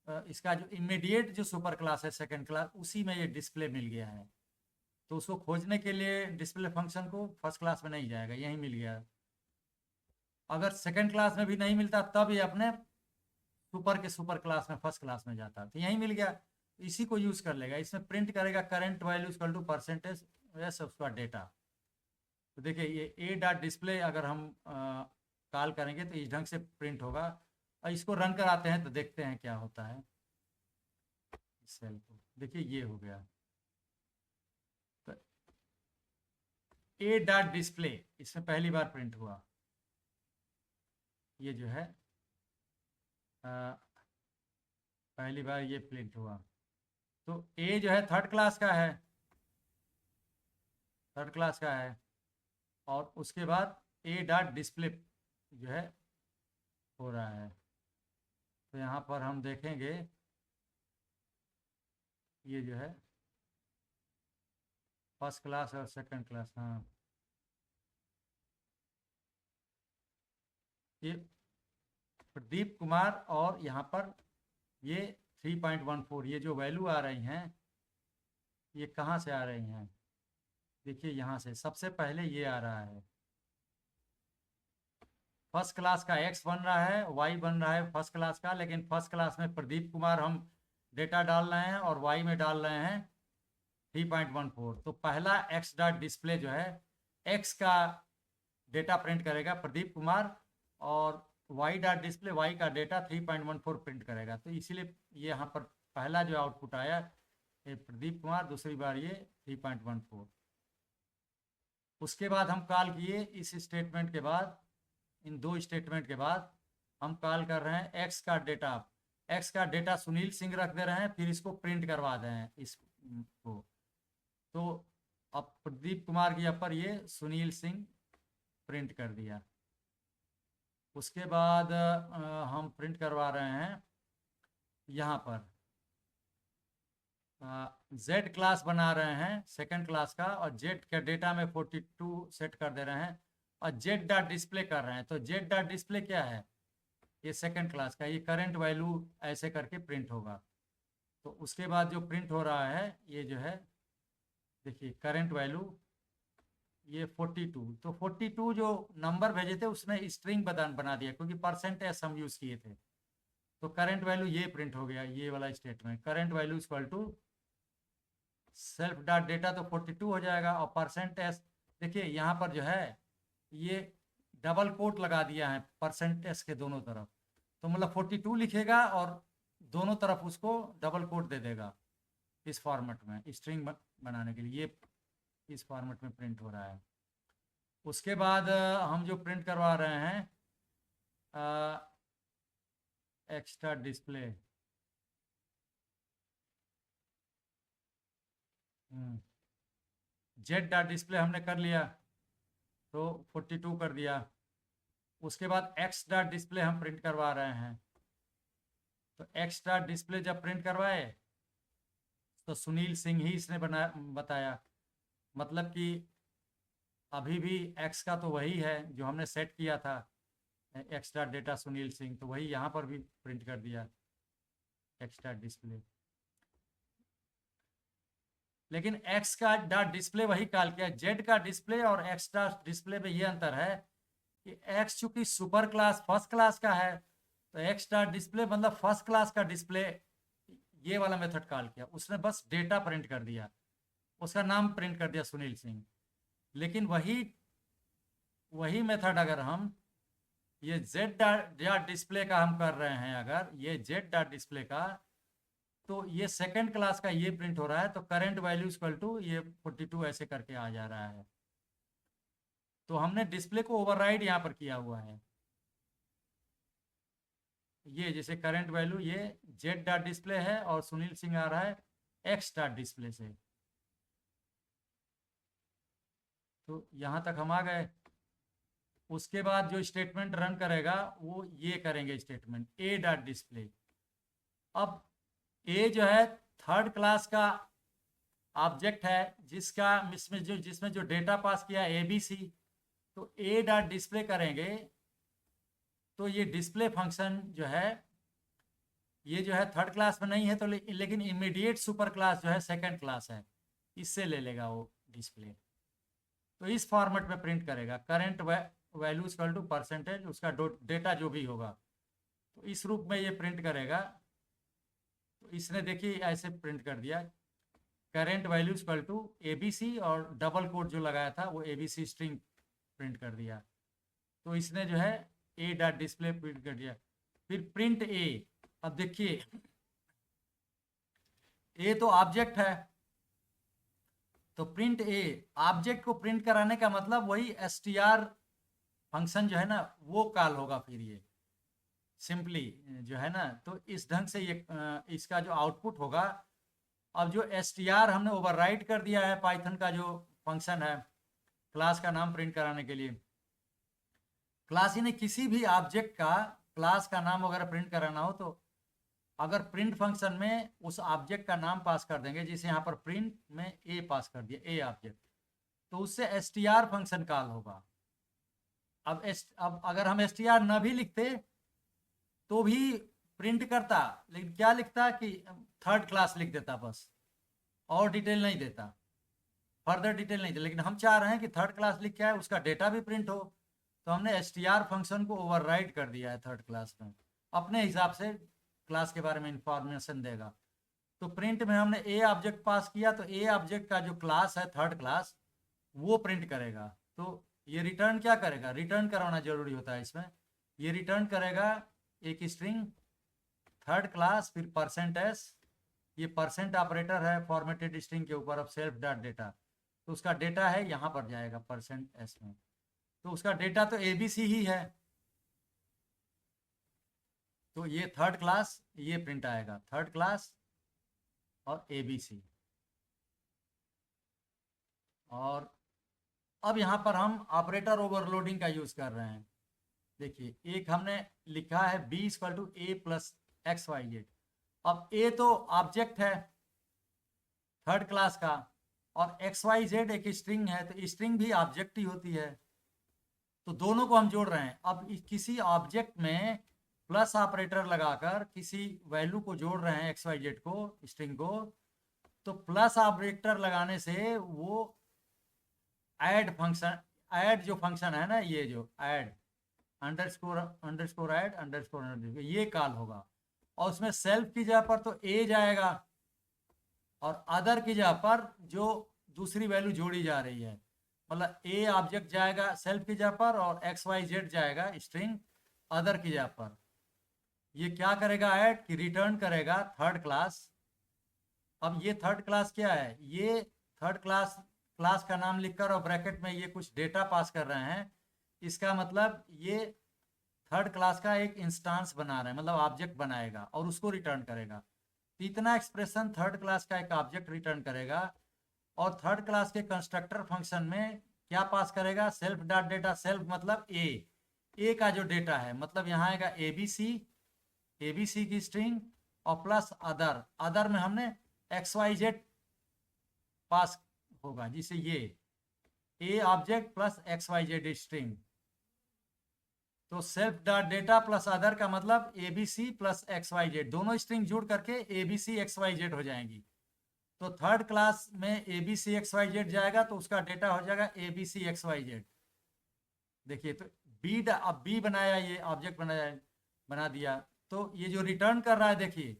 इसका जो इमीडिएट जो सुपर क्लास है सेकंड क्लास, उसी में ये डिस्प्ले मिल गया है, तो उसको खोजने के लिए डिस्प्ले फंक्शन को फर्स्ट क्लास में नहीं जाएगा, यहीं मिल गया। अगर सेकंड क्लास में भी नहीं मिलता तब ये अपने सुपर के सुपर क्लास में फर्स्ट क्लास में जाता, तो यहीं मिल गया, इसी को यूज कर लेगा। इसमें प्रिंट करेगा current value equal to % yes उसका डेटा। तो देखिए ये ए डॉट डिस्प्ले अगर हम कॉल करेंगे तो इस ढंग से प्रिंट होगा, और इसको रन कराते हैं तो देखते हैं क्या होता है। सेल को देखिए ये हो गया, तो ए डॉट डिस्प्ले इसमें पहली बार प्रिंट हुआ, ये जो है पहली बार ये प्रिंट हुआ। तो ए जो है थर्ड क्लास का है, थर्ड क्लास का है, और उसके बाद ए डॉट डिस्प्ले जो है हो रहा है। तो यहाँ पर हम देखेंगे ये जो है फर्स्ट क्लास और सेकंड क्लास, हाँ ये प्रदीप कुमार, और यहाँ पर ये 3.14, ये जो वैल्यू आ रही हैं ये कहाँ से आ रही हैं, देखिए यहाँ से सबसे पहले ये आ रहा है, फर्स्ट क्लास का x बन रहा है, y बन रहा है फर्स्ट क्लास का, लेकिन फर्स्ट क्लास में प्रदीप कुमार हम डेटा डाल रहे हैं और y में डाल रहे हैं 3.14। तो पहला x डॉट डिस्प्ले जो है x का डेटा प्रिंट करेगा प्रदीप कुमार, और वाई डॉट डिस्प्ले वाई का डेटा 3.14 प्रिंट करेगा। तो इसीलिए ये यहाँ पर पहला जो आउटपुट आया ये प्रदीप कुमार, दूसरी बार ये 3.14। उसके बाद हम कॉल किए इस स्टेटमेंट के बाद, इन दो स्टेटमेंट के बाद हम कॉल कर रहे हैं एक्स का डेटा। एक्स का डेटा सुनील सिंह रख दे रहे हैं, फिर इसको प्रिंट करवा दे हैं इसको। तो अब प्रदीप कुमार की पर ये सुनील सिंह प्रिंट कर दिया। उसके बाद हम प्रिंट करवा रहे हैं यहाँ पर जेड क्लास बना रहे हैं सेकंड क्लास का, और जेड के डेटा में 42 सेट कर दे रहे हैं और जेड डॉट डिस्प्ले कर रहे हैं। तो जेड डॉट डिस्प्ले क्या है, ये सेकंड क्लास का, ये करंट वैल्यू ऐसे करके प्रिंट होगा। तो उसके बाद जो प्रिंट हो रहा है ये जो है देखिए करंट वैल्यू ये 42। तो 42 जो नंबर भेजे थे उसने स्ट्रिंग बना दिया क्योंकि %s हम यूज़ किए थे। तो करंट वैल्यू ये प्रिंट हो गया, ये वाला statement current value equal to self dot data, तो 42 हो जाएगा। और %s देखिए यहाँ पर जो है ये डबल कोट लगा दिया है %s के दोनों तरफ, तो मतलब 42 लिखेगा और दोनों तरफ उसको डबल कोट दे देगा इस फॉर्मेट में स्ट्रिंग बनाने के लिए। ये इस फॉर्मेट में प्रिंट हो रहा है। उसके बाद हम जो प्रिंट करवा रहे हैं extra display, Z dot display हमने कर लिया तो 42 कर दिया। उसके बाद एक्स डॉट डिस्प्ले हम प्रिंट करवा रहे हैं। तो एक्स डॉट डिस्प्ले जब प्रिंट करवाए तो सुनील सिंह ही इसने बताया, मतलब कि अभी भी एक्स का तो वही है जो हमने सेट किया था, x dot data Sunil Singh, तो वही यहाँ पर भी प्रिंट कर दिया एक्स डॉट डिस्प्ले। लेकिन एक्स का डॉट डिस्प्ले वही कॉल किया, जेड का डिस्प्ले और एक्स डॉट डिस्प्ले में ये अंतर है कि एक्स चूंकि सुपर क्लास फर्स्ट क्लास का है, तो एक्स डॉट डिस्प्ले मतलब फर्स्ट क्लास का डिस्प्ले, ये वाला मेथड कॉल किया, उसने बस डेटा प्रिंट कर दिया, उसका नाम प्रिंट कर दिया सुनील सिंह। लेकिन वही मेथड अगर हम ये जेड डॉट डिस्प्ले का हम कर रहे हैं, अगर ये जेड डॉट डिस्प्ले का, तो ये सेकंड क्लास का ये प्रिंट हो रहा है, तो करंट वैल्यू इक्वल टू ये 42 ऐसे करके आ जा रहा है। तो हमने डिस्प्ले को ओवरराइड यहाँ पर किया हुआ है। ये जैसे करंट वैल्यू ये जेड डॉट डिस्प्ले है और सुनील सिंह आ रहा है एक्स डॉट डिस्प्ले से। तो यहाँ तक हम आ गए। उसके बाद जो स्टेटमेंट रन करेगा वो ये करेंगे स्टेटमेंट ए डॉट डिस्प्ले। अब ए जो है थर्ड क्लास का ऑब्जेक्ट है जिसमें जो डेटा पास किया ए बी सी, तो ए डॉट डिस्प्ले करेंगे तो ये डिस्प्ले फंक्शन जो है ये जो है थर्ड क्लास में नहीं है, तो लेकिन इमीडिएट सुपर क्लास जो है सेकंड क्लास है, इससे ले लेगा वो डिस्प्ले। तो इस फॉर्मेट में प्रिंट करेगा करंट वैल्यू इक्वल टू %, उसका डेटा जो भी होगा, तो इस रूप में ये प्रिंट करेगा। तो इसने देखिए ऐसे प्रिंट कर दिया current value equal to ABC और डबल कोट जो लगाया था वो ABC स्ट्रिंग प्रिंट कर दिया। तो इसने जो है ए डॉट डिस्प्ले प्रिंट कर दिया। फिर प्रिंट ए, अब देखिए ए तो ऑब्जेक्ट है, तो प्रिंट ए ऑब्जेक्ट को प्रिंट कराने का मतलब वही str फंक्शन जो है ना वो कॉल होगा फिर ये सिंपली जो है ना। तो इस ढंग से ये इसका जो आउटपुट होगा, अब जो str हमने ओवरराइड कर दिया है पाइथन का जो फंक्शन है क्लास का नाम प्रिंट कराने के लिए, क्लास ही ने किसी भी ऑब्जेक्ट का क्लास का नाम वगैरह प्रिंट कराना हो तो अगर प्रिंट फंक्शन में उस ऑब्जेक्ट का नाम पास कर देंगे, जैसे यहाँ पर प्रिंट में ए पास कर दिया ए ऑब्जेक्ट, तो उससे str फंक्शन कॉल होगा। अब अगर हम str न भी लिखते तो भी प्रिंट करता, लेकिन क्या लिखता कि थर्ड क्लास लिख देता बस, और डिटेल नहीं देता, फर्दर डिटेल नहीं देता। लेकिन हम चाह रहे हैं कि थर्ड क्लास लिख के आए उसका डेटा भी प्रिंट हो, तो हमने str फंक्शन को ओवरराइड कर दिया है थर्ड क्लास में, अपने हिसाब से क्लास के बारे में इंफॉर्मेशन देगा। तो प्रिंट में हमने ए ऑब्जेक्ट पास किया, तो ए ऑब्जेक्ट का जो क्लास है थर्ड क्लास वो प्रिंट करेगा। तो ये रिटर्न क्या करेगा, रिटर्न कराना जरूरी होता है इसमें, ये रिटर्न करेगा एक स्ट्रिंग थर्ड क्लास, फिर %s, ये परसेंट ऑपरेटर है फॉर्मेटेड स्ट्रिंग के ऊपर। अब सेल्फ डॉट डेटा, तो उसका डेटा है यहाँ पर जाएगा %s में, तो उसका डेटा तो ABC ही है, तो ये थर्ड क्लास, ये प्रिंट आएगा थर्ड क्लास और ABC। और अब यहाँ पर हम ऑपरेटर ओवरलोडिंग का यूज कर रहे हैं। देखिए, एक हमने लिखा है B = A + XYZ। अब A तो ऑब्जेक्ट है थर्ड क्लास का, और XYZ एक स्ट्रिंग है, तो स्ट्रिंग भी ऑब्जेक्ट ही होती है, तो दोनों को हम जोड़ रहे हैं। अब किसी ऑब्जेक्ट में प्लस ऑपरेटर लगाकर किसी वैल्यू को जोड़ रहे हैं XYZ को, स्ट्रिंग को, तो प्लस ऑपरेटर लगाने से वो ऐड फंक्शन, ऐड जो फंक्शन है ना, ये जो ऐड अंडरस्कोर ऐड अंडरस्कोर ये कॉल होगा, और उसमें सेल्फ की जगह पर तो A जाएगा, और अदर की जगह पर जो दूसरी वैल्यू जोड़ी जा रही है, मतलब A ऑब्जेक्ट जाएगा सेल्फ की जगह पर, और XYZ जाएगा स्ट्रिंग अदर की जगह पर। ये क्या करेगा ऐड कि रिटर्न करेगा थर्ड क्लास। अब ये थर्ड क्लास क्या है, ये थर्ड क्लास, क्लास का नाम लिखकर और ब्रैकेट में ये कुछ डेटा पास कर रहे हैं, इसका मतलब ये थर्ड क्लास का एक इंस्टांस बना रहे हैं, मतलब ऑब्जेक्ट बनाएगा और उसको रिटर्न करेगा। तो इतना एक्सप्रेशन थर्ड क्लास का एक ऑब्जेक्ट रिटर्न करेगा, और थर्ड क्लास के कंस्ट्रक्टर फंक्शन में क्या पास करेगा, सेल्फ डॉट डेटा। सेल्फ मतलब ए का जो डेटा है, मतलब यहाँ आएगा ABC की स्ट्रिंग और प्लस अदर, अदर में हमने XYZ पास होगा, जिसे ये A object plus XYZ string. तो self dot data plus other का मतलब ABC + XYZ, दोनों स्ट्रिंग जुड़ करके ABC XYZ हो जाएंगी। तो थर्ड क्लास में ABC XYZ जाएगा, तो उसका डेटा हो जाएगा ABC XYZ। देखिए, तो अब B बनाया, ये ऑब्जेक्ट बना दिया, तो ये जो रिटर्न कर रहा है, देखिए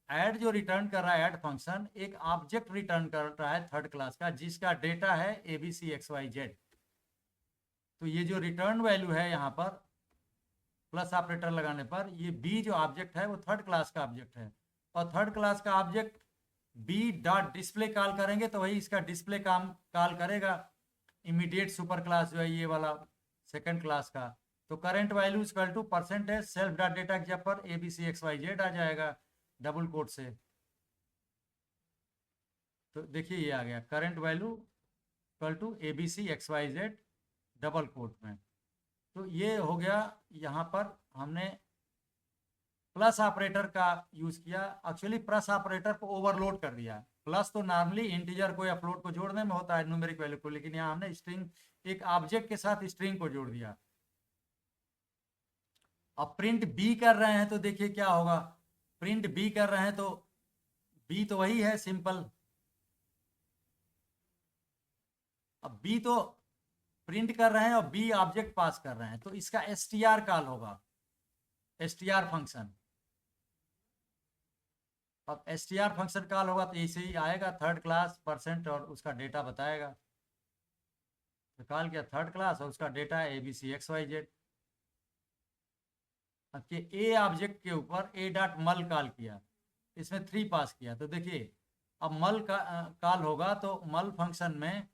ऐड जो रिटर्न कर रहा है, ऐड फंक्शन एक ऑब्जेक्ट रिटर्न कर रहा है थर्ड क्लास का, जिसका डेटा है ABC XYZ। तो ये जो रिटर्न वैल्यू है यहाँ पर प्लस ऑपरेटर लगाने पर, ये B जो ऑब्जेक्ट है वो थर्ड क्लास का ऑब्जेक्ट है, और थर्ड क्लास का object B dot display call करेंगे तो वही इसका डिस्प्ले काम कॉल करेगा। इमीडिएट सुपर क्लास जो है ये वाला सेकंड क्लास का, तो current value = % self dot data के जब पर ABC XYZ आ जाएगा डबल कोट से। तो देखिए ये आ गया current value = ABC XYZ double quote में। तो ये हो गया, यहाँ पर हमने प्लस ऑपरेटर का यूज किया। एक्चुअली प्लस ऑपरेटर को ओवरलोड कर दिया। प्लस तो नॉर्मली इंटीजर को या फ्लोट को जोड़ने में होता है, न्यूमेरिक वैल्यू को, लेकिन यहाँ हमने स्ट्रिंग, एक ऑब्जेक्ट के साथ स्ट्रिंग को जोड़ दिया। अब प्रिंट B कर रहे हैं, तो देखिए क्या होगा, प्रिंट B कर रहे हैं तो B तो वही है सिंपल। अब B तो प्रिंट कर रहे हैं और B ऑब्जेक्ट पास कर रहे हैं, तो इसका str कॉल होगा, str फंक्शन। अब str फंक्शन कॉल होगा तो ऐसे ही आएगा थर्ड क्लास % और उसका डेटा बताएगा। तो कॉल किया थर्ड क्लास और उसका डेटा है ABC XYZ। अब के A ऑब्जेक्ट के ऊपर A.mul कॉल किया, इसमें 3 पास किया, तो देखिए अब मल का कॉल होगा तो मल फंक्शन में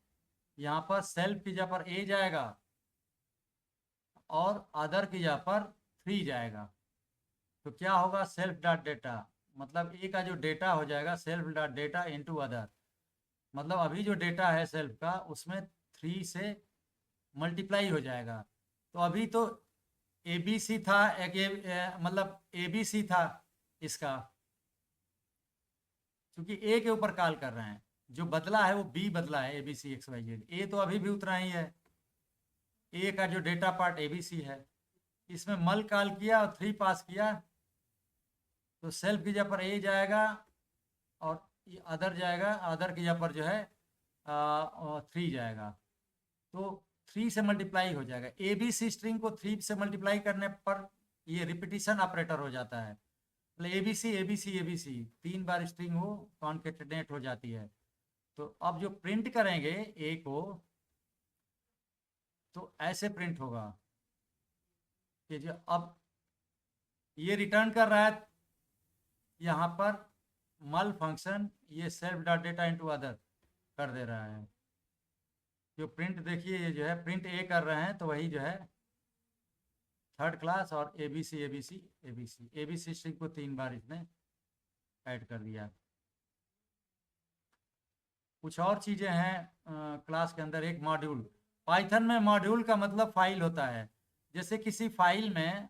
यहाँ पर सेल्फ की जगह पर A जाएगा और अदर की जगह पर 3 जाएगा। तो क्या होगा, सेल्फ डॉट डेटा, मतलब A का जो डेटा हो जाएगा self dot data into other, मतलब अभी जो डेटा है सेल्फ का उसमें 3 से मल्टीप्लाई हो जाएगा। तो अभी तो ABC था, मतलब ABC था इसका, क्योंकि A के ऊपर कॉल कर रहे हैं, जो बदला है वो B बदला है ABC XYZ। A तो अभी भी उतना ही है, A का जो डेटा पार्ट ABC है, इसमें मल कॉल किया और 3 पास किया, तो सेल्फ की जगह पर A जाएगा और अदर जाएगा, अदर की जगह पर जो है 3 जाएगा, तो 3 से मल्टीप्लाई हो जाएगा। ABC स्ट्रिंग को 3 से मल्टीप्लाई करने पर ये रिपीटिशन ऑपरेटर हो जाता है, मतलब ABC ABC ABC 3 बार स्ट्रिंग हो कॉन्केटेनेट हो जाती है। तो अब जो प्रिंट करेंगे A को, तो ऐसे प्रिंट होगा, कि जो अब ये रिटर्न कर रहा है यहाँ पर मल फंक्शन, ये self dot data into other कर दे रहा है। जो प्रिंट देखिए, ये जो है प्रिंट ए कर रहे हैं, तो वही जो है थर्ड क्लास और A B C A B C A B C A B C string को 3 बार इसने ऐड कर दिया। कुछ और चीज़ें हैं क्लास के अंदर। एक मॉड्यूल, पाइथन में मॉड्यूल का मतलब फाइल होता है। जैसे किसी फाइल में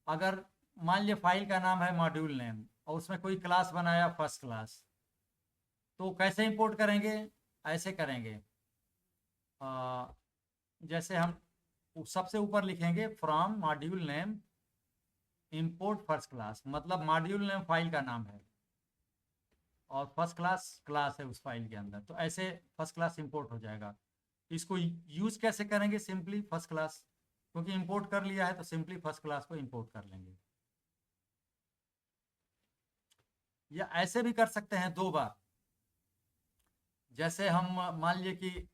अगर मान लिया फाइल का नाम है मॉड्यूल नेम और उसमें कोई क्लास बनाया फर्स्ट क्लास, तो कैसे इंपोर्ट करेंगे? ऐसे करेंगे, जैसे हम सबसे ऊपर लिखेंगे from module name import first class, मतलब मॉड्यूल नेम फाइल का नाम है और फर्स्ट क्लास क्लास है उस फाइल के अंदर, तो ऐसे फर्स्ट क्लास इंपोर्ट हो जाएगा। इसको यूज कैसे करेंगे? सिंपली फर्स्ट क्लास, क्योंकि इंपोर्ट कर लिया है तो सिंपली फर्स्ट क्लास को इंपोर्ट कर लेंगे। या ऐसे भी कर सकते हैं 2 बार। जैसे हम मान लिए कि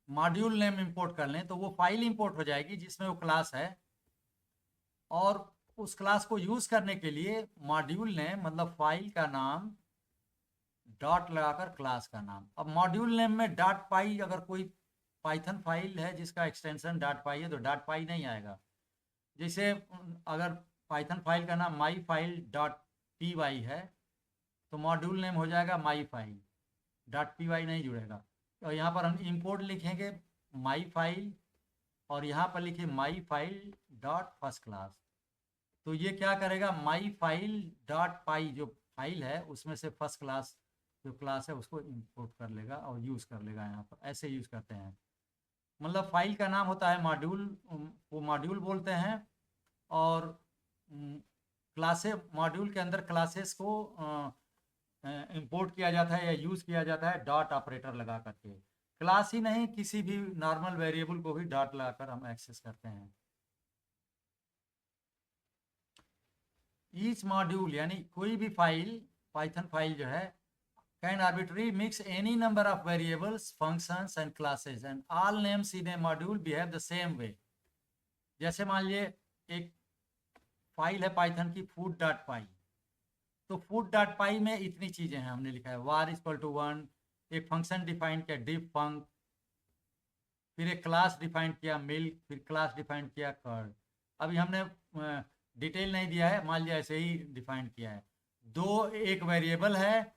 मॉड्यूल नेम इंपोर्ट कर लें, तो वो फाइल इंपोर्ट हो जाएगी जिसमें वो क्लास है, और उस क्लास को यूज करने के लिए मॉड्यूल नेम मतलब फाइल का नाम डॉट लगाकर क्लास का नाम। अब मॉड्यूल नेम में डॉट पाई, अगर कोई पाइथन फाइल है जिसका एक्सटेंशन डॉट पाई है तो डॉट पाई नहीं आएगा। जैसे अगर पाइथन फाइल का नाम my file dot P Y है तो मॉड्यूल नेम हो जाएगा my file, dot P Y नहीं जुड़ेगा। और यहाँ पर हम इंपोर्ट लिखेंगे माई फाइल और यहाँ पर लिखे माई फाइल डॉट फर्स्ट क्लास, तो ये क्या करेगा? माई फाइल डॉट पाई जो फाइल है उसमें से फर्स्ट क्लास जो क्लास है उसको इंपोर्ट कर लेगा और यूज़ कर लेगा। यहाँ पर ऐसे यूज़ करते हैं, मतलब फाइल का नाम होता है मॉड्यूल, वो मॉड्यूल बोलते हैं, और क्लासे मॉड्यूल के अंदर क्लासेस को इंपोर्ट किया जाता है या यूज़ किया जाता है डॉट ऑपरेटर लगा करके। क्लास ही नहीं, किसी भी नॉर्मल वेरिएबल को भी डॉट लगाकर हम एक्सेस करते हैं। ईच मॉड्यूल यानी कोई भी फाइल, पाइथन फाइल जो है, can arbitrary mix any number of variables functions and classes and all names in A module behave the same way. जैसे मान लिए एक फाइल है पाइथन की फूड डॉट पाई, तो फूड डॉट पाई में इतनी चीज़ें हैं, हमने लिखा है वार इक्वल टू 1, एक फंक्शन डिफाइन किया डिफ फंक, फिर एक क्लास डिफाइन किया मिल्क, फिर क्लास डिफाइन किया कर्ड। अभी हमने डिटेल नहीं दिया है, मान लिया ऐसे ही डिफाइन किया है। एक वेरिएबल है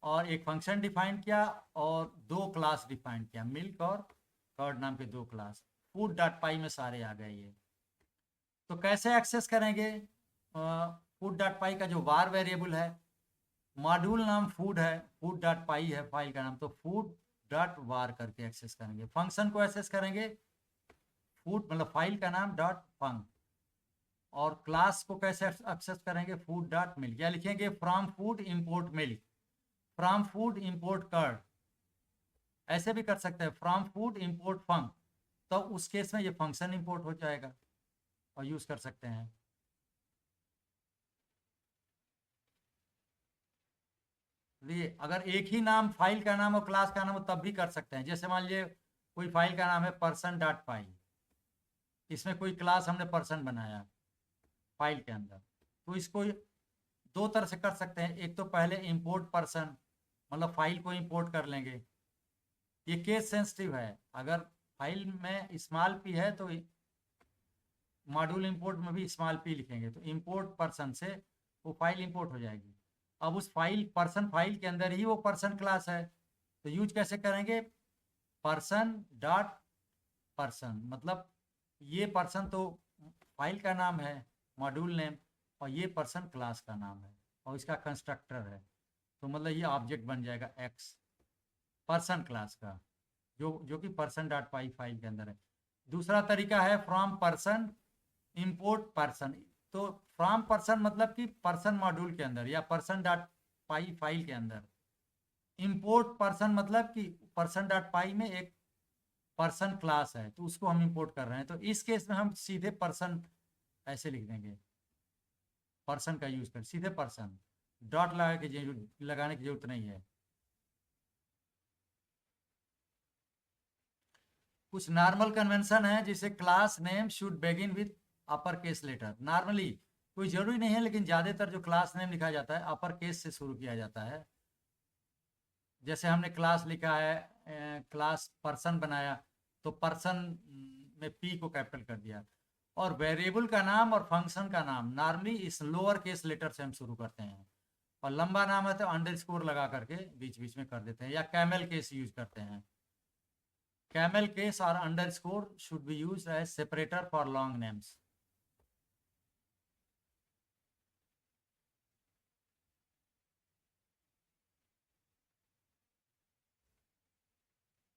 और एक फंक्शन डिफाइन किया और 2 क्लास डिफाइन किया, मिल्क और कर्ड नाम के 2 क्लास। फूड डॉट पाई में सारे आ गए ये। तो कैसे एक्सेस करेंगे? फूड डॉट पाई का जो वार वेरिएबल है, मॉड्यूल नाम फूड है, फूड डॉट पाई है फाइल का नाम, तो फूड डॉट वार करके एक्सेस करेंगे। फंक्शन को एक्सेस करेंगे फूड मतलब फाइल का नाम डॉट फंक, और क्लास को कैसे एक्सेस करेंगे? फूड डॉट मिल्क, या लिखेंगे from food import milk, from food import curd, ऐसे भी कर सकते हैं फ्रॉम फूड इंपोर्ट फंक, तो उस केस में ये फंक्शन इंपोर्ट हो जाएगा और यूज कर सकते हैं। ये अगर एक ही नाम फाइल का नाम और क्लास का नाम हो तब भी कर सकते हैं। जैसे मान लीजिए कोई फाइल का नाम है पर्सन डॉट पाई, इसमें कोई क्लास हमने पर्सन बनाया फाइल के अंदर, तो इसको 2 तरह से कर सकते हैं। एक तो पहले इंपोर्ट पर्सन मतलब फाइल को इंपोर्ट कर लेंगे, ये केस सेंसिटिव है। अगर फाइल में स्मॉल पी है तो मॉड्यूल इंपोर्ट में भी स्मॉल पी लिखेंगे, तो इंपोर्ट पर्सन से वो फाइल इंपोर्ट हो जाएगी। अब उस फाइल पर्सन फाइल के अंदर ही वो पर्सन क्लास है, तो यूज कैसे करेंगे? पर्सन डॉट पर्सन, मतलब ये पर्सन तो फाइल का नाम है मॉड्यूल नेम, और ये पर्सन क्लास का नाम है और इसका कंस्ट्रक्टर है, तो मतलब ये ऑब्जेक्ट बन जाएगा एक्स पर्सन क्लास का, जो कि पर्सन डॉट पाई फाइल के अंदर है। दूसरा तरीका है फ्रॉम पर्सन इंपोर्ट पर्सन, तो फ्रॉम पर्सन मतलब कि पर्सन मॉड्यूल के अंदर या पर्सन डॉट पाई फाइल के अंदर, इंपोर्ट पर्सन मतलब कि पर्सन डॉट पाई में एक पर्सन क्लास है तो उसको हम इंपोर्ट कर रहे हैं, तो इस केस में हम सीधे पर्सन ऐसे लिख देंगे, पर्सन का यूज कर सीधे पर्सन, डॉट लगाने की जरूरत नहीं है। कुछ नॉर्मल कन्वेंशन है जिसे class name should begin with upper case letter. Normally कोई जरूरी नहीं है, लेकिन ज़्यादातर जो क्लास नेम लिखा जाता है अपर केस से शुरू किया जाता है। जैसे हमने क्लास लिखा है, क्लास पर्सन बनाया तो पर्सन में पी को कैपिटल कर दिया। और वेरिएबल का नाम और फंक्शन का नाम नॉर्मली इस लोअर केस लेटर से हम शुरू करते हैं, और लंबा नाम है तो अंडरस्कोर लगा करके बीच बीच में कर देते हैं, या कैमल केस यूज करते हैं। कैमल केस और underscore should be used as separator for long names.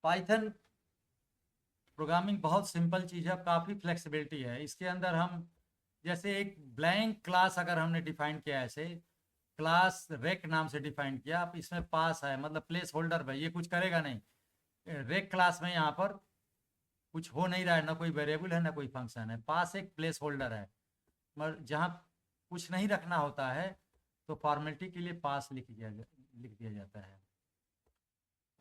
Python programming बहुत सिंपल चीज़ है, काफ़ी फ्लेक्सिबिलिटी है इसके अंदर। हम जैसे एक ब्लैंक क्लास अगर हमने डिफाइन किया है, ऐसे क्लास रेक नाम से डिफाइन किया, अब इसमें पास है मतलब प्लेस होल्डर भाई, ये कुछ करेगा नहीं। रेक क्लास में यहाँ पर कुछ हो नहीं रहा है, ना कोई वेरिएबल है ना कोई फंक्शन है, पास एक प्लेस होल्डर है। मगर जहाँ कुछ नहीं रखना होता है तो फॉर्मेलिटी के लिए पास लिख दिया जाता है।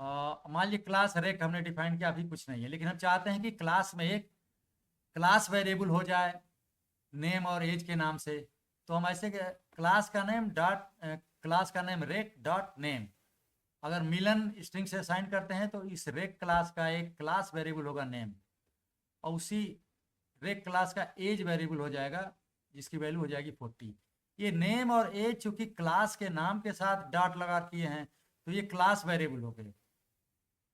मान लीजिए क्लास रेक हमने डिफाइन किया, अभी कुछ नहीं है, लेकिन हम चाहते हैं कि क्लास में एक क्लास वेरिएबल हो जाए नेम और एज के नाम से। तो हम ऐसे क्लास का नेम डॉट क्लास का नेम रेक डॉट नेम, अगर मिलन स्ट्रिंग से असाइन करते हैं तो इस रेक क्लास का एक क्लास वेरिएबल होगा नेम, और उसी रेक क्लास का एज वेरिएबल हो जाएगा जिसकी वैल्यू हो जाएगी 40। ये नेम और एज चूंकि क्लास के नाम के साथ डॉट लगा किए हैं तो ये क्लास वेरिएबल हो गए।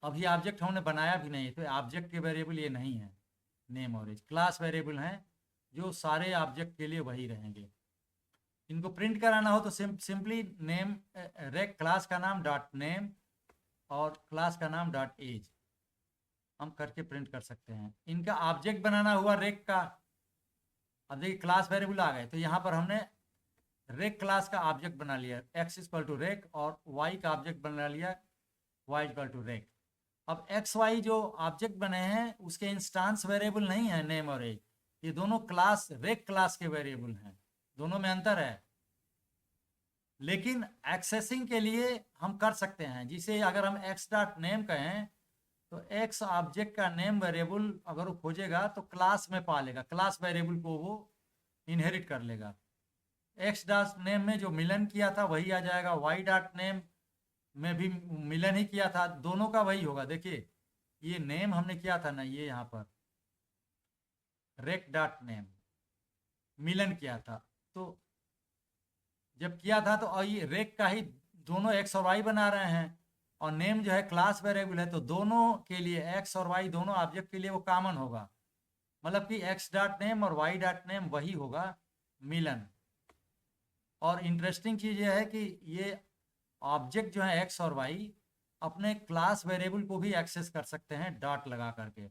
अभी ऑब्जेक्ट हमने बनाया भी नहीं, तो ऑब्जेक्ट के वेरिएबल ये नहीं है। नेम और एज क्लास वेरिएबल हैं जो सारे ऑब्जेक्ट के लिए वही रहेंगे। इनको प्रिंट कराना हो तो सिंपली नेम रेक क्लास का नाम डॉट नेम और क्लास का नाम डॉट एज हम करके प्रिंट कर सकते हैं। इनका ऑब्जेक्ट बनाना हुआ रेक का, अब देखिए क्लास वेरिएबल आ गए तो यहाँ पर हमने रेक क्लास का ऑब्जेक्ट बना लिया, एक्स इक्वल टू रेक, और वाई का ऑब्जेक्ट बना लिया वाई इक्वल टू रेक। अब एक्स वाई जो ऑब्जेक्ट बने हैं उसके इंस्टांस वेरिएबल नहीं है नेम और एज, ये दोनों क्लास रेक क्लास के वेरिएबल हैं, दोनों में अंतर है। लेकिन एक्सेसिंग के लिए हम कर सकते हैं, जिसे अगर हम एक्स डॉट नेम कहें तो एक्स ऑब्जेक्ट का नेम वेरिएबल अगर वो खोजेगा तो क्लास में पा लेगा, क्लास वेरिएबल को वो इनहेरिट कर लेगा। एक्स डॉट नेम में जो मिलन किया था वही आ जाएगा, वाई डॉट नेम में भी मिलन ही किया था, दोनों का वही होगा। देखिए ये नेम हमने किया था ना, ये यहाँ पर रेक डॉट नेम मिलन किया था, तो जब किया था तो ये रेक का ही दोनों एक्स और वाई बना रहे हैं, और नेम जो है क्लास वेरिएबल है, तो दोनों के लिए एक्स और वाई दोनों ऑब्जेक्ट के लिए वो कॉमन होगा, मतलब कि एक्स डॉट नेम और वाई डॉट नेम वही होगा मिलन। और इंटरेस्टिंग चीज़ ये है कि ये ऑब्जेक्ट जो है एक्स और वाई अपने क्लास वेरिएबल को भी एक्सेस कर सकते हैं डॉट लगा करके।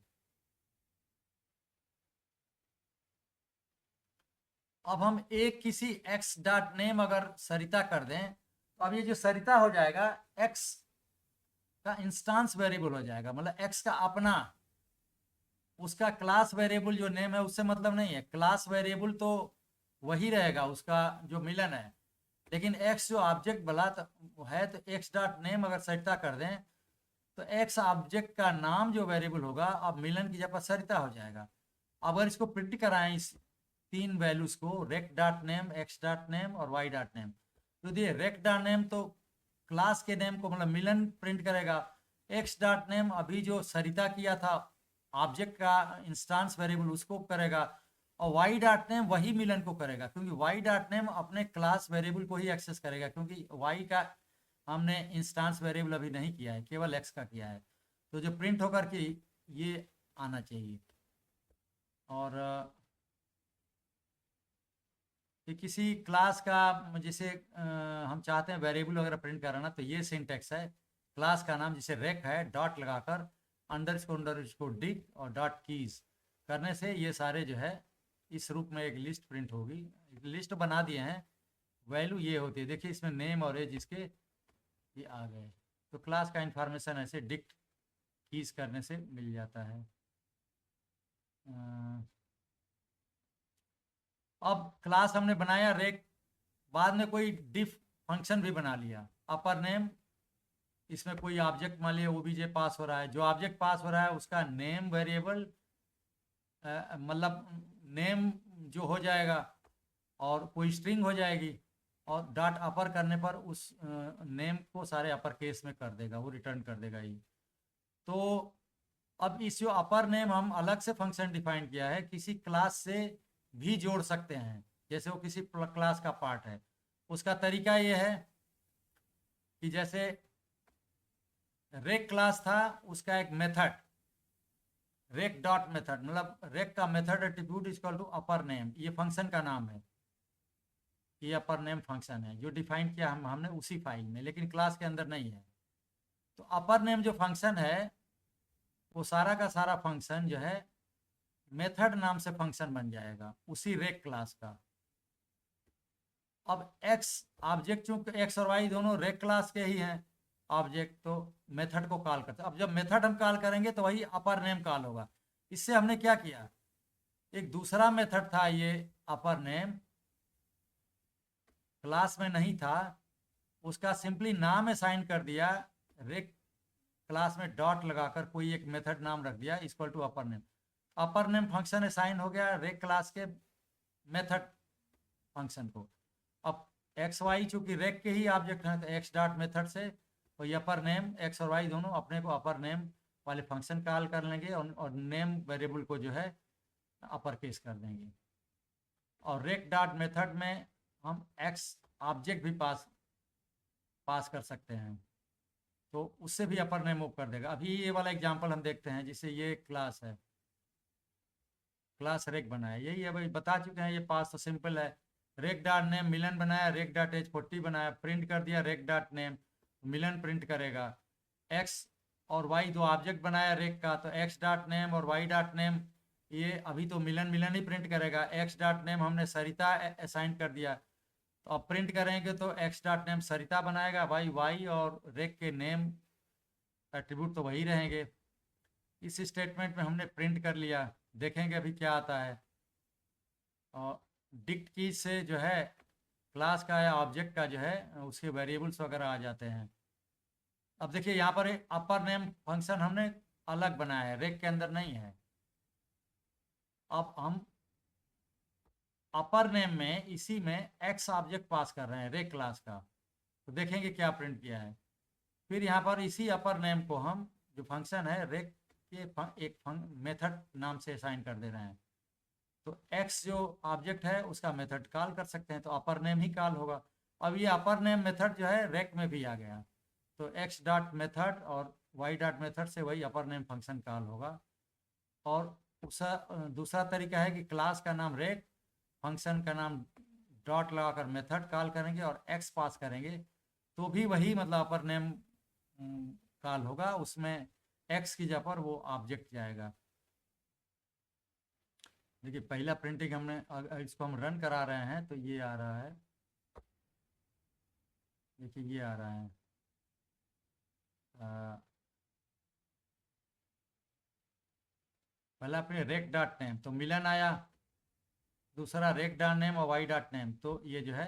अब हम एक किसी एक्स डॉट नेम अगर सरिता कर दें तो अब ये जो सरिता हो जाएगा एक्स का इंस्टांस वेरिएबल हो जाएगा, मतलब एक्स का अपना, उसका क्लास वेरिएबल जो नेम है उससे मतलब नहीं है, क्लास वेरिएबल तो वही रहेगा उसका जो मिलन है, लेकिन एक्स जो ऑब्जेक्ट बला है तो एक्स डॉट नेम अगर सरिता कर दें तो एक्स ऑब्जेक्ट का नाम जो वेरिएबल होगा अब मिलन की जगह सरिता हो जाएगा। अगर इसको प्रिंट कराएं इस तीन वैल्यूज को, rec dot name, x dot name और वाई डॉट नेम, तो दिए रेक डॉट नेम तो क्लास के नेम को मतलब मिलन प्रिंट करेगा, एक्स डॉट नेम अभी जो सरिता किया था ऑब्जेक्ट का इंस्टांस वेरिएबल उसको करेगा, और वाई डॉट नेम वही मिलन को करेगा, क्योंकि वाई डॉट नेम अपने क्लास वेरिएबल को ही एक्सेस करेगा, क्योंकि वाई का हमने इंस्टांस वेरिएबल अभी नहीं किया है, केवल एक्स का किया है, तो जो प्रिंट होकर के ये आना चाहिए। और कि किसी क्लास का जैसे हम चाहते हैं वेरिएबल वगैरह प्रिंट कराना, तो ये सिंटेक्स है, क्लास का नाम जैसे रेक है डॉट लगाकर अंडरस्कोर डिग और डॉट कीज करने से ये सारे जो है इस रूप में एक लिस्ट प्रिंट होगी। लिस्ट बना दिए हैं, वैल्यू ये होती है, देखिए इसमें नेम और एज इसके ये आ गए, तो क्लास का इंफॉर्मेशन ऐसे डिक्ट कीज करने से मिल जाता है। अब क्लास हमने बनाया रेक, बाद में कोई डिफ फंक्शन भी बना लिया, अपर नेम इसमें कोई ऑब्जेक्ट मान लिया ओबीजे पास हो रहा है, जो ऑब्जेक्ट पास हो रहा है उसका नेम वेरिएबल मतलब नेम जो हो जाएगा और कोई स्ट्रिंग हो जाएगी, और डॉट अपर करने पर उस नेम को सारे अपर केस में कर देगा, वो रिटर्न कर देगा ये। तो अब इस जो अपर नेम हम अलग से फंक्शन डिफाइन किया है, किसी क्लास से भी जोड़ सकते हैं, जैसे वो किसी क्लास का पार्ट है। उसका तरीका ये है कि जैसे रेक क्लास था, उसका एक मेथड रेक डॉट मेथड, मतलब रेक का method attribute equal to upper name, ये फंक्शन का नाम है, ये अपर नेम फंक्शन है जो डिफाइन किया हमने उसी फाइल में, लेकिन क्लास के अंदर नहीं है। तो अपर नेम जो फंक्शन है वो सारा का सारा फंक्शन जो है मेथड नाम से फंक्शन बन जाएगा उसी रेक क्लास का। अब एक्स ऑब्जेक्ट, चूंकि एक्स और वाई दोनों रेक क्लास के ही हैं ऑब्जेक्ट, तो मेथड को कॉल करते हैं। अब जब मेथड हम कॉल करेंगे तो वही अपर नेम कॉल होगा। इससे हमने क्या किया, एक दूसरा मेथड था ये अपर नेम, क्लास में नहीं था, उसका सिंपली नाम असाइन कर दिया, रेक क्लास में डॉट लगाकर कोई एक मेथड नाम रख दिया equal to upper name. Upper name function assign हो गया रेक क्लास के मेथड फंक्शन को। अब एक्स वाई चूंकि रेक के ही ऑब्जेक्ट हैं, तो एक्स डॉट मेथड से वही अपर नेम, एक्स और वाई दोनों अपने को अपर नेम वाले फंक्शन कॉल कर लेंगे, और नेम वेरिएबल को जो है अपर केस कर देंगे। और रेक डॉट मेथड में हम एक्स ऑब्जेक्ट भी पास कर सकते हैं, तो उससे भी अपर नेम मूव कर देगा। अभी ये वाला एग्जांपल हम देखते हैं, जिससे ये क्लास है, क्लास रेक बनाया, यही है भाई, बता चुके हैं ये पास, तो सिंपल है। रेक डॉट नेम मिलन बनाया, रेक डॉट एज 40 बनाया, प्रिंट कर दिया रेक डॉट नेम, मिलन प्रिंट करेगा। एक्स और वाई दो ऑब्जेक्ट बनाया रेक का, तो एक्स डॉट नेम और वाई डॉट नेम, ये अभी तो मिलन मिलन ही प्रिंट करेगा। एक्स डॉट नेम हमने सरिता असाइन कर दिया, तो अब प्रिंट करेंगे तो एक्स डॉट नेम सरिता बनाएगा, भाई वाई और रेक के नेम एट्रीब्यूट तो वही रहेंगे। इस स्टेटमेंट में हमने प्रिंट कर लिया, देखेंगे अभी क्या आता है। और डिक्ट की से जो है क्लास का या ऑब्जेक्ट का जो है उसके वेरिएबल्स वगैरह आ जाते हैं। अब देखिए यहाँ पर एक अपर नेम फंक्शन हमने अलग बनाया है, रेक के अंदर नहीं है। अब हम अपर नेम में इसी में एक्स ऑब्जेक्ट पास कर रहे हैं रेक क्लास का, तो देखेंगे क्या प्रिंट किया है। फिर यहाँ पर इसी अपर नेम को हम जो फंक्शन है रेक के एक मेथड नाम से असाइन कर दे रहे हैं, तो एक्स जो ऑब्जेक्ट है उसका मेथड कॉल कर सकते हैं, तो अपर नेम ही कॉल होगा। अब ये अपर नेम मेथड जो है रेक में भी आ गया, तो एक्स डॉट मेथड और वाई डॉट मेथड से वही अपर नेम फंक्शन कॉल होगा। और दूसरा तरीका है कि क्लास का नाम रेक, फंक्शन का नाम डॉट लगाकर मेथड कॉल करेंगे और एक्स पास करेंगे, तो भी वही मतलब अपर नेम कॉल होगा, उसमें एक्स की जगह पर वो ऑब्जेक्ट जाएगा। देखिए पहला प्रिंटिंग हमने, इसको हम रन करा रहे हैं तो ये आ रहा है, देखिए ये आ रहा है पहला अपने रेक डॉट नेम, तो मिलन आया, दूसरा रेक डॉट नेम और वाई डॉट नेम, तो ये जो है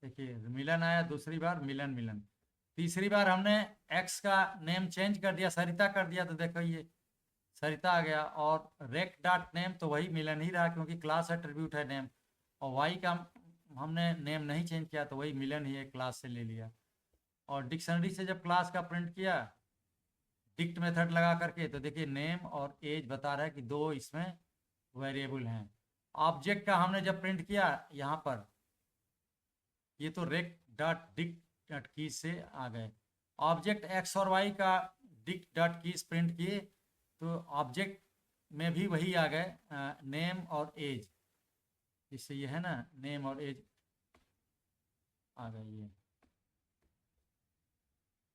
देखिए मिलन आया, दूसरी बार मिलन मिलन, तीसरी बार हमने एक्स का नेम चेंज कर दिया, सरिता कर दिया, तो देखो ये सरिता आ गया। और रेक डॉट नेम तो वही मिलन ही रहा क्योंकि क्लास एट्रीब्यूट है नेम, और वाई का हमने नेम नहीं चेंज किया तो वही मिलन ही है, क्लास से ले लिया। और डिक्शनरी से जब क्लास का प्रिंट किया डिक्ट मेथड लगा करके, तो देखिए नेम और एज बता रहा है कि दो इसमें वेरिएबल हैं। ऑब्जेक्ट का हमने जब प्रिंट किया यहाँ पर, ये तो रेक डॉट डिक्ट डॉट की से आ गए, ऑब्जेक्ट एक्स और वाई का डिक्ट डॉट कीज प्रिंट किए, तो ऑब्जेक्ट में भी वही आ गए नेम और एज, जिससे ये है ना नेम और एज आ गई है।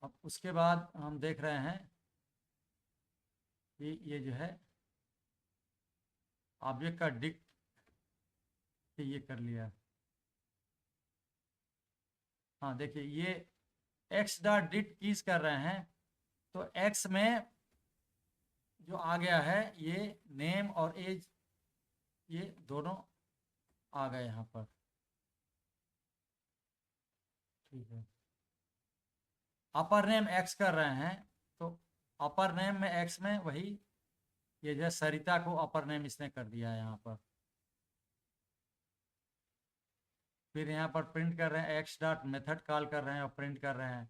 अब उसके बाद हम देख रहे हैं कि ये जो है ऑब्जेक्ट का डिक्ट ये कर लिया। हाँ देखिए ये एक्स डॉट डिक्ट कीज कर रहे हैं, तो एक्स में जो आ गया है ये नेम और एज, ये दोनों आ गए यहाँ पर, ठीक है। अपर नेम एक्स कर रहे हैं तो अपर नेम में एक्स में वही ये जो है सरिता को अपर नेम इसने कर दिया है यहाँ पर। फिर यहाँ पर प्रिंट कर रहे हैं एक्स डॉट मेथड कॉल कर रहे हैं और प्रिंट कर रहे हैं।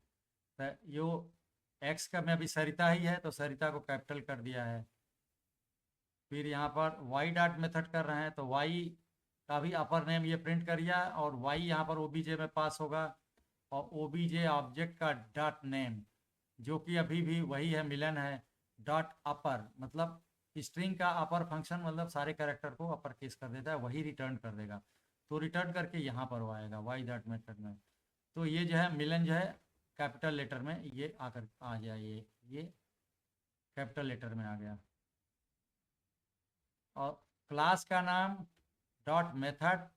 तो यो एक्स का में अभी सरिता ही है तो सरिता को कैपिटल कर दिया है। फिर यहाँ पर वाई डॉट मेथड कर रहे हैं तो वाई का भी अपर नेम ये प्रिंट करिए और वाई यहाँ पर ओबीजे में पास होगा और ओबीजे ऑब्जेक्ट का डॉट नेम जो कि अभी भी वही है मिलन है डॉट अपर, मतलब स्ट्रिंग का अपर फंक्शन मतलब सारे कैरेक्टर को अपर केस कर देता है, वही रिटर्न कर देगा। तो रिटर्न करके यहाँ पर वो आएगा वाई डॉट मेथड में। तो ये जो है मिलन जो है कैपिटल लेटर में ये आकर आ जाए, ये कैपिटल लेटर में आ गया। और क्लास का नाम डॉट मेथड,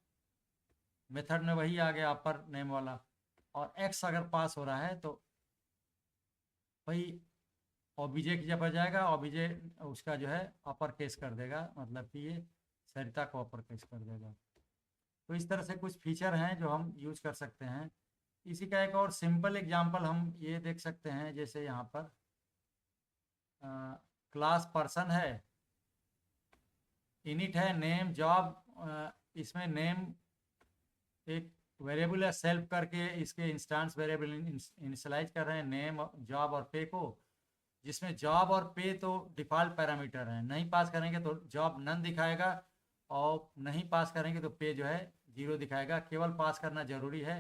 मेथड में वही आ गया अपर नेम वाला। और एक्स अगर पास हो रहा है तो वही ओबीजे की जगह जाएगा, ओबीजे उसका जो है अपर केस कर देगा, मतलब कि ये सरिता को अपर केस कर देगा। तो इस तरह से कुछ फीचर हैं जो हम यूज कर सकते हैं। इसी का एक और सिंपल एग्जांपल हम ये देख सकते हैं, जैसे यहाँ पर क्लास पर्सन है, इनिट है, नेम जॉब, इसमें नेम एक वेरिएबल है सेल्फ करके इसके इंस्टेंस वेरिएबल इनिशियलाइज कर रहे हैं नेम जॉब और पे को, जिसमें जॉब और पे तो डिफ़ॉल्ट पैरामीटर हैं, नहीं पास करेंगे तो जॉब नन दिखाएगा और नहीं पास करेंगे तो पे जो है 0 दिखाएगा। केवल पास करना जरूरी है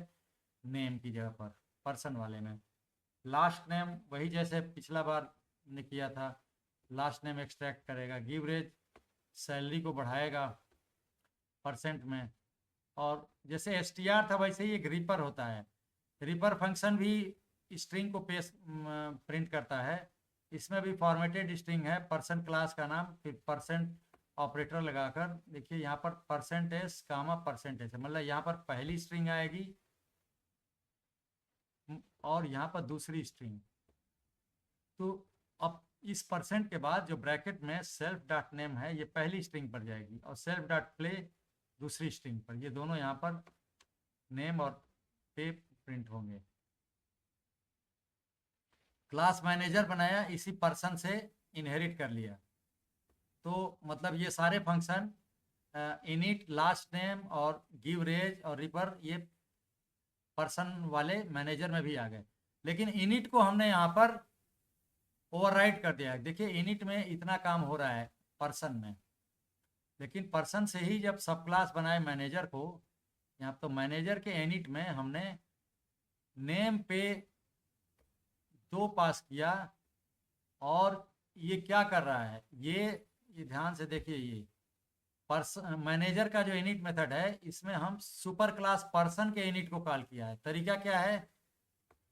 नेम की जगह पर पर्सन वाले में। लास्ट नेम वही जैसे पिछला बार ने किया था, लास्ट नेम एक्सट्रैक्ट करेगा, गिव रेज सैलरी को बढ़ाएगा परसेंट में। और जैसे एसटीआर था वैसे ही एक रिपर होता है, रिपर फंक्शन भी स्ट्रिंग को पेश प्रिंट करता है। इसमें भी फॉर्मेटेड स्ट्रिंग है, पर्सन क्लास का नाम, फिर परसेंट ऑपरेटर लगाकर देखिए यहाँ पर परसेंटेज कामा परसेंटेज, मतलब यहाँ पर पहली स्ट्रिंग आएगी और यहाँ पर दूसरी स्ट्रिंग। तो अब इस परसेंट के बाद जो ब्रैकेट में सेल्फ डॉट नेम है ये पहली स्ट्रिंग पर जाएगी और सेल्फ डॉट प्ले दूसरी स्ट्रिंग पर, ये दोनों यहाँ पर नेम और पे प्रिंट होंगे। क्लास मैनेजर बनाया, इसी पर्सन से इनहेरिट कर लिया। तो मतलब ये सारे फंक्शन इनिट, लास्ट नेम और गिव रेज और रिपर ये पर्सन वाले मैनेजर में भी आ गए। लेकिन इनिट को हमने यहाँ पर ओवरराइड कर दिया। देखिए इनिट में इतना काम हो रहा है पर्सन में, लेकिन पर्सन से ही जब सब क्लास बनाए मैनेजर को, यहाँ तो मैनेजर के इनिट में हमने नेम पे 2 पास किया। और ये क्या कर रहा है, ये ध्यान से देखिए, ये पर्सन मैनेजर का जो इनिट मेथड है इसमें हम सुपर क्लास पर्सन के इनिट को कॉल किया है। तरीका क्या है,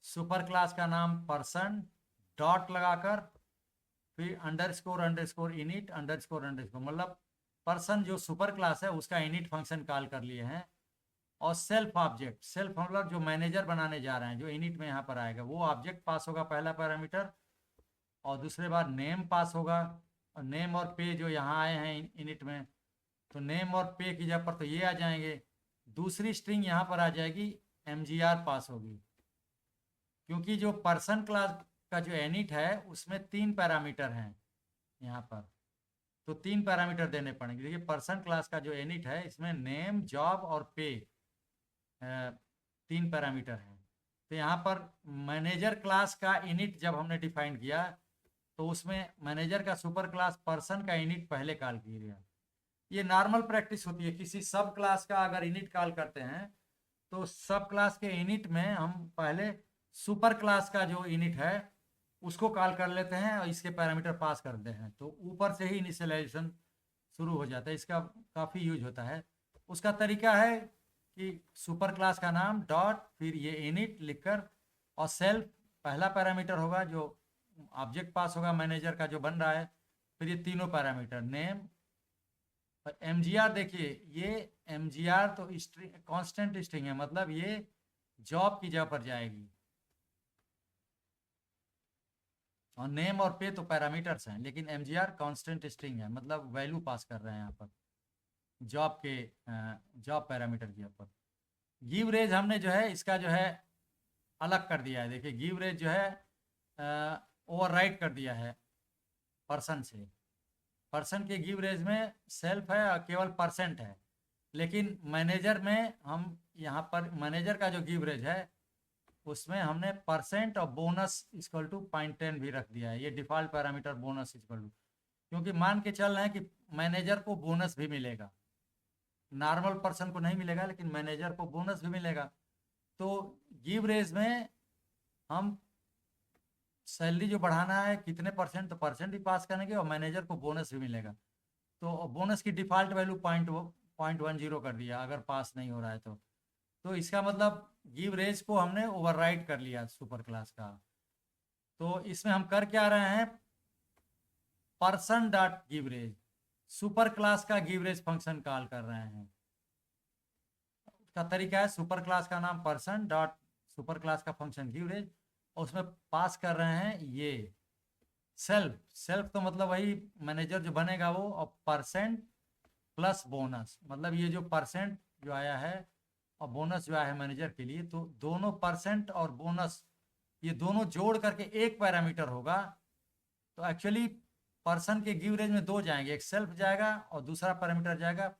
सुपर क्लास का नाम पर्सन डॉट लगाकर फिर underscore underscore init underscore underscore, मतलब पर्सन जो सुपर क्लास है उसका इनिट फंक्शन कॉल कर लिए हैं। और सेल्फ ऑब्जेक्ट, सेल्फ मतलब जो मैनेजर बनाने जा रहे हैं, जो इनिट में यहाँ पर आएगा वो ऑब्जेक्ट पास होगा पहला पैरामीटर, और दूसरे बार नेम पास होगा। और नेम और पे जो यहाँ आए हैं इनिट में, तो नेम और पे की जगह पर तो ये आ जाएंगे। दूसरी स्ट्रिंग यहाँ पर आ जाएगी, mgr पास होगी, क्योंकि जो पर्सन क्लास का जो इनिट है उसमें 3 पैरामीटर हैं यहाँ पर, तो 3 पैरामीटर देने पड़ेंगे। देखिए पर्सन क्लास का जो इनिट है इसमें नेम जॉब और पे 3 पैरामीटर हैं। तो यहाँ पर मैनेजर क्लास का इनिट जब हमने डिफाइन किया तो उसमें मैनेजर का सुपर क्लास पर्सन का इनिट पहले कॉल किया गया। ये नॉर्मल प्रैक्टिस होती है, किसी सब क्लास का अगर इनिट कॉल करते हैं तो सब क्लास के इनिट में हम पहले सुपर क्लास का जो इनिट है उसको कॉल कर लेते हैं और इसके पैरामीटर पास करते हैं, तो ऊपर से ही इनिशियलाइजेशन शुरू हो जाता है। इसका काफ़ी यूज होता है। उसका तरीका है कि सुपर क्लास का नाम डॉट फिर ये इनिट लिखकर, और सेल्फ पहला पैरामीटर होगा जो ऑब्जेक्ट पास होगा मैनेजर का जो बन रहा है, फिर ये तीनों पैरामीटर नेम और mgr। देखिए ये mgr तो स्ट्रिंग कांस्टेंट स्ट्रिंग है, मतलब ये जॉब की जगह पर जाएगी, और नेम और पे तो पैरामीटर्स हैं, लेकिन mgr कांस्टेंट स्ट्रिंग है, मतलब वैल्यू पास कर रहे हैं यहाँ पर जॉब के जॉब पैरामीटर के ऊपर। गिव रेज हमने जो है इसका जो है अलग कर दिया है। देखिए गिव रेज जो है ओवरराइट कर दिया है पर्सन से। पर्सन के गिव रेज में सेल्फ है और केवल परसेंट है, लेकिन मैनेजर में हम यहाँ पर मैनेजर का जो गिव रेज है उसमें हमने परसेंट और बोनस इक्वल टू 0.10 भी रख दिया है। ये default parameter bonus equal to, क्योंकि मान के चल रहे हैं कि मैनेजर को बोनस भी मिलेगा, नॉर्मल पर्सन को नहीं मिलेगा लेकिन मैनेजर को बोनस भी मिलेगा। तो गिव रेज में हम सैलरी जो बढ़ाना है कितने परसेंट, तो परसेंट भी पास करेंगे और मैनेजर को बोनस भी मिलेगा। तो बोनस की डिफॉल्ट वैल्यू 0.10 कर दिया अगर पास नहीं हो रहा है तो इसका मतलब गिव रेज को हमने ओवरराइड कर लिया सुपर क्लास का। तो इसमें हम कर क्या रहे हैं, पर्सन डॉट गिवरेज, सुपर क्लास का गिवरेज फंक्शन कॉल कर रहे हैं। उसका तरीका है, सुपर क्लास का नाम पर्सन डॉट सुपर क्लास का फंक्शन गिवरेज, और उसमें पास कर रहे हैं ये सेल्फ तो मतलब वही मैनेजर जो बनेगा वो, और परसेंट प्लस बोनस, मतलब ये जो परसेंट जो आया है और बोनस जो आया है मैनेजर के लिए, तो दोनों परसेंट और बोनस ये दोनों जोड़ करके एक पैरामीटर होगा। तो एक्चुअली पर्सन के गिव रेज में दो जाएंगे, एक सेल्फ जाएगा और दूसरा पैरामीटर जाएगा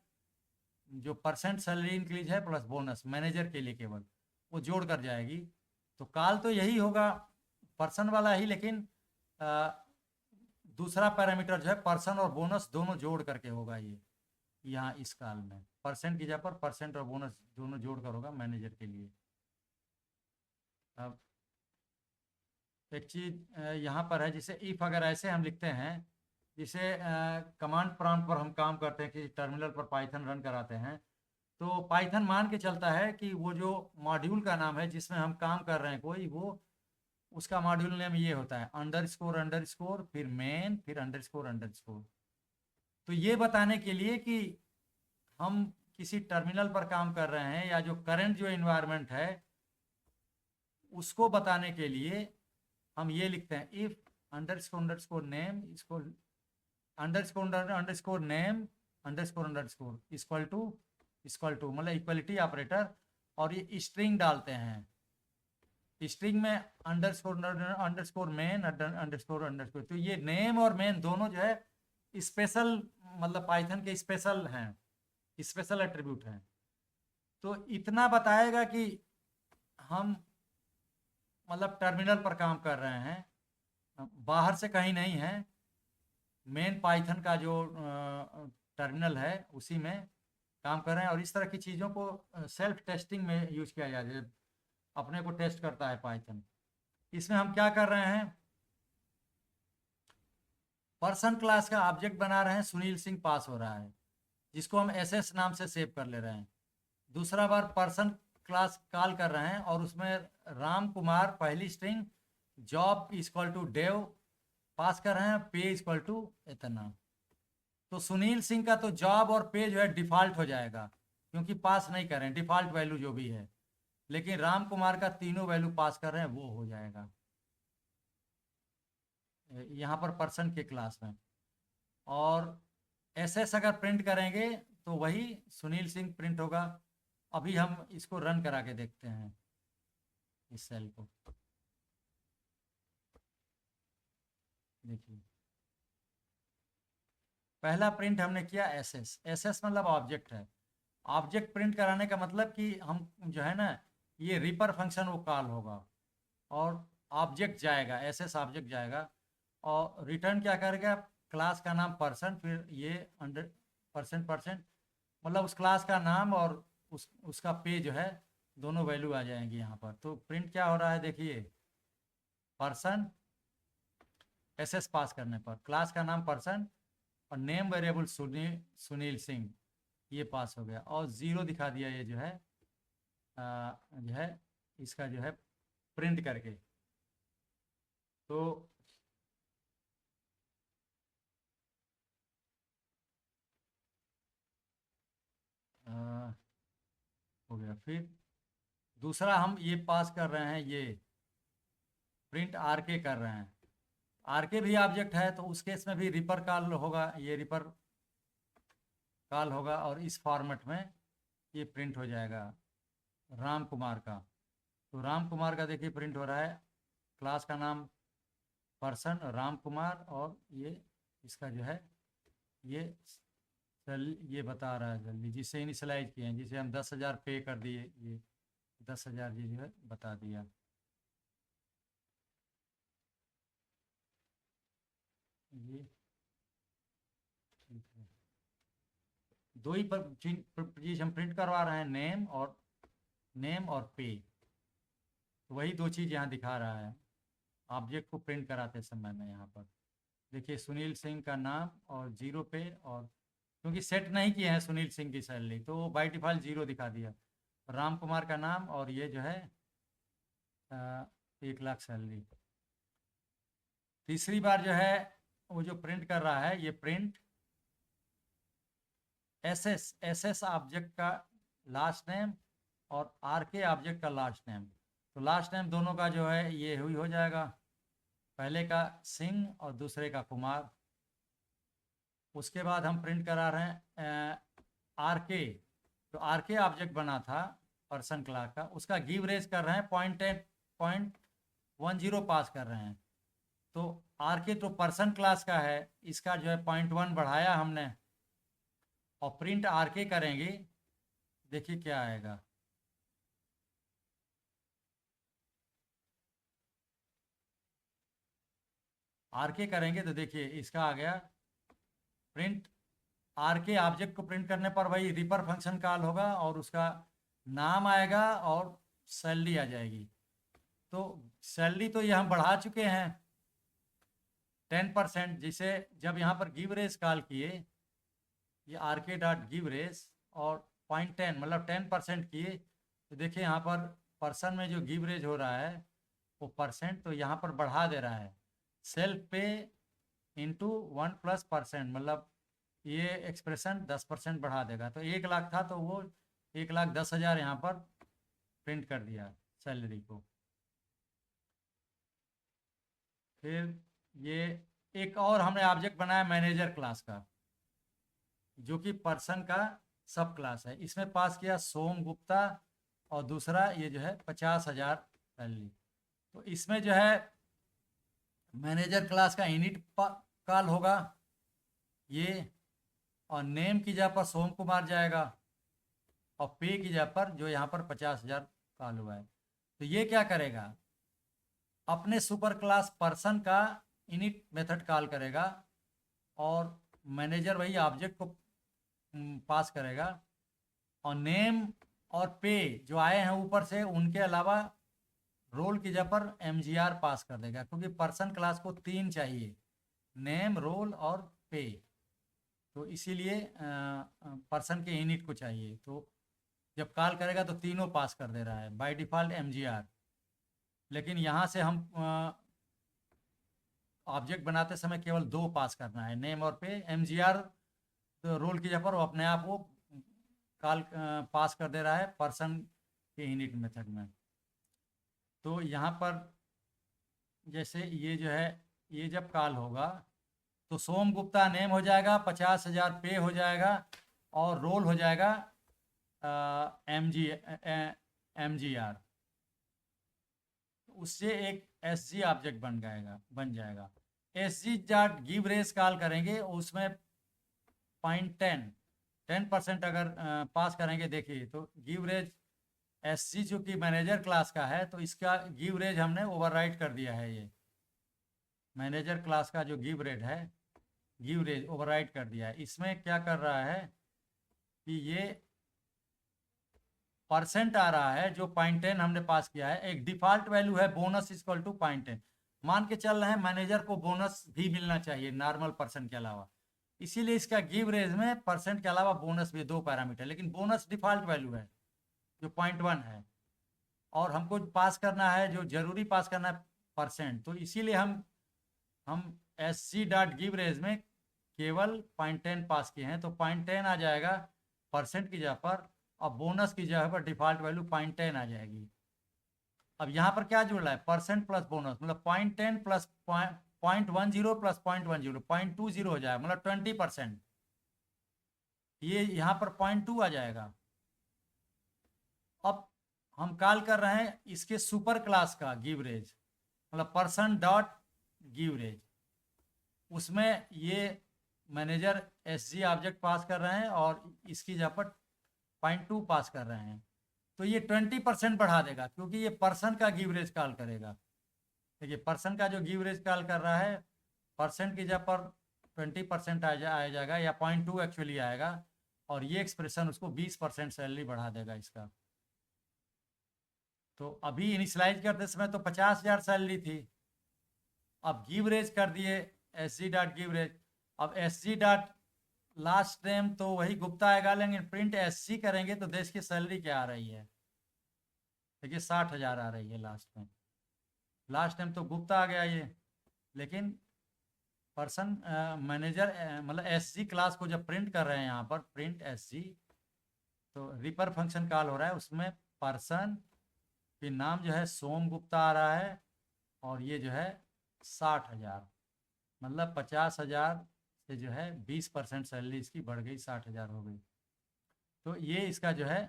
जो परसेंट सैलरी इंक्रीज है प्लस बोनस मैनेजर के लिए, केवल वो जोड़ कर जाएगी। तो कॉल तो यही होगा पर्सन वाला ही, लेकिन दूसरा पैरामीटर जो है पर्सन और बोनस दोनों जोड़ करके होगा। ये यहाँ इस कॉल में परसेंट की जगह पर परसेंट और बोनस दोनों जोड़ कर होगा मैनेजर के लिए। अब एक चीज यहाँ पर है, जिसे इफ अगर ऐसे हम लिखते हैं, जिसे कमांड प्रॉम्प्ट पर हम काम करते हैं कि टर्मिनल पर पाइथन रन कराते हैं, तो पाइथन मान के चलता है कि वो जो मॉड्यूल का नाम है जिसमें हम काम कर रहे हैं कोई, वो उसका मॉड्यूल नेम ये होता है अंडरस्कोर फिर मेन फिर अंडरस्कोर। तो ये बताने के लिए कि हम किसी टर्मिनल पर काम कर रहे हैं या जो करंट जो इन्वायरमेंट है उसको बताने के लिए हम ये लिखते हैं if underscore name equal to मतलब इक्वलिटी ऑपरेटर, और ये स्ट्रिंग डालते हैं। स्ट्रिंग में अंडरस्कोर मेन अंडरस्कोर, तो ये नेम और मेन दोनों जो है स्पेशल, मतलब पाइथन के स्पेशल हैं, स्पेशल एट्रीब्यूट हैं। तो इतना बताएगा कि हम मतलब टर्मिनल पर काम कर रहे हैं, बाहर से कहीं नहीं है, मेन पाइथन का जो टर्मिनल है उसी में काम कर रहे हैं। और इस तरह की चीज़ों को सेल्फ टेस्टिंग में यूज किया जाता है, अपने को टेस्ट करता है पाइथन। इसमें हम क्या कर रहे हैं, पर्सन क्लास का ऑब्जेक्ट बना रहे हैं, सुनील सिंह पास हो रहा है, जिसको हम एसएस नाम से सेव कर ले रहे हैं। दूसरा बार पर्सन क्लास कॉल कर रहे हैं और उसमें राम कुमार पहली string, job equal to Dave pass कर रहे हैं, पे इक्वल टू इतना। तो सुनील सिंह का तो जॉब और पे जो है डिफॉल्ट हो जाएगा, क्योंकि पास नहीं कर रहे हैं, डिफॉल्ट वैल्यू जो भी है। लेकिन राम कुमार का तीनों वैल्यू पास कर रहे हैं, वो हो जाएगा यहाँ पर पर्सन के क्लास में। और एसएस अगर प्रिंट करेंगे तो वही सुनील सिंह प्रिंट होगा। अभी हम इसको रन करा के देखते हैं इस सेल को, देखिए पहला प्रिंट हमने किया एसएस मतलब ऑब्जेक्ट है। ऑब्जेक्ट प्रिंट कराने का मतलब कि हम जो है ना, ये रिपर फंक्शन वो कॉल होगा और ऑब्जेक्ट जाएगा, एसएस ऑब्जेक्ट जाएगा और रिटर्न क्या करेगा, क्लास का नाम पर्सन, फिर ये परसेंट मतलब उस क्लास का नाम और उसका पे जो है दोनों वैल्यू आ जाएंगी यहाँ पर। तो प्रिंट क्या हो रहा है, देखिए पर्सन एसएस पास करने पर क्लास का नाम पर्सन और नेम वेरिएबल सुनील सिंह, ये पास हो गया और 0 दिखा दिया ये जो है इसका जो है प्रिंट करके। तो हो गया। फिर दूसरा हम ये पास कर रहे हैं, ये प्रिंट आर के कर रहे हैं। आर के भी ऑब्जेक्ट है, तो उस केस में भी रिपर कॉल होगा, ये रिपर कॉल होगा और इस फॉर्मेट में ये प्रिंट हो जाएगा राम कुमार का। तो राम कुमार का देखिए प्रिंट हो रहा है, क्लास का नाम पर्सन राम कुमार, और ये इसका जो है ये ये बता रहा है जल्दी, जिसे इनिशलाइज किए हैं, जिसे हम 10,000 पे कर दिए, ये 10,000 ये जो है बता दिया। ये ठीक है, दो ही पर चीज हम प्रिंट करवा रहे हैं, नेम और पे। तो वही दो चीज़ यहाँ दिखा रहा है ऑब्जेक्ट को प्रिंट कराते समय में। यहाँ पर देखिए सुनील सिंह का नाम और 0 पे, और क्योंकि सेट नहीं किए हैं सुनील सिंह की सैलरी तो वो बाई डिफ़ॉल्ट 0 दिखा दिया। राम कुमार का नाम और ये जो है 1,00,000 सैलरी। तीसरी बार जो है वो जो प्रिंट कर रहा है, ये प्रिंट एस ऑब्जेक्ट का लास्ट नेम और RK ऑब्जेक्ट का लास्ट नेम। तो लास्ट नेम दोनों का जो है ये हुई हो जाएगा, पहले का सिंह और दूसरे का कुमार। उसके बाद हम प्रिंट करा रहे हैं RK, तो RK ऑब्जेक्ट बना था पर्सन क्लास का, उसका गिव रेज कर रहे हैं 0.10 पास कर रहे हैं। तो RK तो पर्सन क्लास का है, इसका जो है 0.1 बढ़ाया हमने, और प्रिंट RK करेंगे, देखिए क्या आएगा। RK करेंगे तो देखिए इसका आ गया प्रिंट RK ऑब्जेक्ट को प्रिंट करने पर भाई रिपर फंक्शन कॉल होगा और उसका नाम आएगा और सैलरी आ जाएगी। तो सैलरी तो ये हम बढ़ा चुके हैं 10%, जिसे जब यहाँ पर गिव रेस कॉल किए, ये RK डॉट गिव रेस और 0.10 मतलब 10% किए, तो देखिए यहाँ पर पर्सन में जो गिव रेज हो रहा है वो परसेंट तो यहाँ पर बढ़ा दे रहा है, सेल्फ पे इंटू 1+%, मतलब ये एक्सप्रेशन 10% बढ़ा देगा। तो 1,00,000 था तो वो 1,10,000 यहाँ पर प्रिंट कर दिया सैलरी को। फिर ये एक और हमने ऑब्जेक्ट बनाया मैनेजर क्लास का, जो कि पर्सन का सब क्लास है। इसमें पास किया सोम गुप्ता और दूसरा ये जो है 50,000 सैलरी। तो इसमें जो है मैनेजर क्लास का इनिट कॉल होगा ये, और नेम की जगह पर सोम कुमार जाएगा, और पे की जगह पर जो यहाँ पर 50,000 कॉल हुआ है। तो ये क्या करेगा, अपने सुपर क्लास पर्सन का इनिट मेथड कॉल करेगा, और मैनेजर वही ऑब्जेक्ट को पास करेगा, और नेम और पे जो आए हैं ऊपर से उनके अलावा रोल की जगह पर MGR पास कर देगा, क्योंकि पर्सन क्लास को 3 चाहिए, नेम, रोल और पे। तो इसीलिए पर्सन के यूनिट को चाहिए, तो जब कॉल करेगा तो तीनों पास कर दे रहा है बाय डिफ़ॉल्ट MGR। लेकिन यहाँ से हम ऑब्जेक्ट बनाते समय केवल 2 पास करना है, नेम और पे। MGR तो रोल की जगह पर वो अपने आप वो कॉल पास कर दे रहा है पर्सन के यूनिट मेथड में। तो यहाँ पर जैसे ये जो है ये जब कॉल होगा तो सोम गुप्ता नेम हो जाएगा, 50,000 पे हो जाएगा, और रोल हो जाएगा MGR। उससे एक SG ऑब्जेक्ट बन जाएगा। SG dot give raise call करेंगे, उसमें 10% अगर पास करेंगे, देखिए तो गिव रेज SG जो कि मैनेजर क्लास का है, तो इसका गिव रेज हमने ओवरराइट कर दिया है। ये मैनेजर क्लास का जो गिव रेज ओवरराइट कर दिया है। इसमें क्या कर रहा है कि ये परसेंट आ रहा है जो 0.10 हमने पास किया है, एक डिफॉल्ट वैल्यू है बोनस इक्वल टू 0.10। मान के चल रहे हैं मैनेजर को बोनस भी मिलना चाहिए नॉर्मल परसेंट के अलावा, इसीलिए इसका गिव रेज में परसेंट के अलावा बोनस भी 2 पैरामीटर, लेकिन बोनस डिफॉल्ट वैल्यू है जो 0.1 है, और हमको पास करना है जो जरूरी पास करना है परसेंट। तो इसीलिए हम SG डॉट गिव रेज में केवल 0.10 पास किए हैं, तो 0.10 आ जाएगा परसेंट की जगह पर, और बोनस की जगह पर डिफॉल्ट वैल्यू 0.10 आ जाएगी। अब यहाँ पर क्या जुड़ रहा है, परसेंट प्लस बोनस, मतलब 0.10 प्लस 0.10 प्लस 0.10 0.20 हो जाएगा, मतलब 20%। ये यहाँ पर 0.2 आ जाएगा। अब हम कॉल कर रहे हैं इसके सुपर क्लास का गिवरेज, मतलब पर्सन डॉट गिवरेज। उसमें ये मैनेजर एसजी ऑब्जेक्ट पास कर रहे हैं और इसकी जगह पर 0.2 पास कर रहे हैं। तो ये 20% बढ़ा देगा, क्योंकि ये पर्सन का गिवरेज कॉल करेगा। देखिए पर्सन का जो गिवरेज कॉल कर रहा है, परसेंट की जगह पर 20% आ जाएगा, या 0.2 एक्चुअली आएगा, और ये एक्सप्रेशन उसको 20% सैलरी बढ़ा देगा इसका। तो अभी इनिशलाइज करते समय तो 50,000 सैलरी थी, अब गिवरेज कर दिए एस जी डॉट गिवरेज। अब S G dot last name तो वही गुप्ता आएगा, लेकिन प्रिंट एस जी करेंगे तो देश की सैलरी क्या आ रही है, देखिए 60,000 आ रही है लास्ट में। लास्ट टाइम तो गुप्ता आ गया ये, लेकिन पर्सन मैनेजर मतलब एस जी क्लास को जब प्रिंट कर रहे हैं यहाँ पर प्रिंट एस जी, तो रिपर फंक्शन कॉल हो रहा है, उसमें पर्सन फिर नाम जो है सोम गुप्ता आ रहा है, और ये जो है 60,000, मतलब 50,000 से जो है 20% सैलरी इसकी बढ़ गई, 60,000 हो गई। तो ये इसका जो है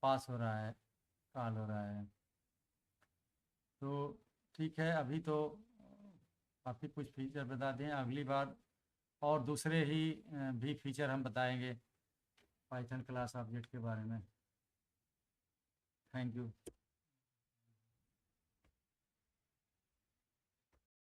पास हो रहा है, कॉल हो रहा है। तो ठीक है, अभी तो काफ़ी कुछ फीचर बता दें, अगली बार और दूसरे ही भी फीचर हम बताएंगे पाइथन क्लास ऑब्जेक्ट के बारे में। Thank you.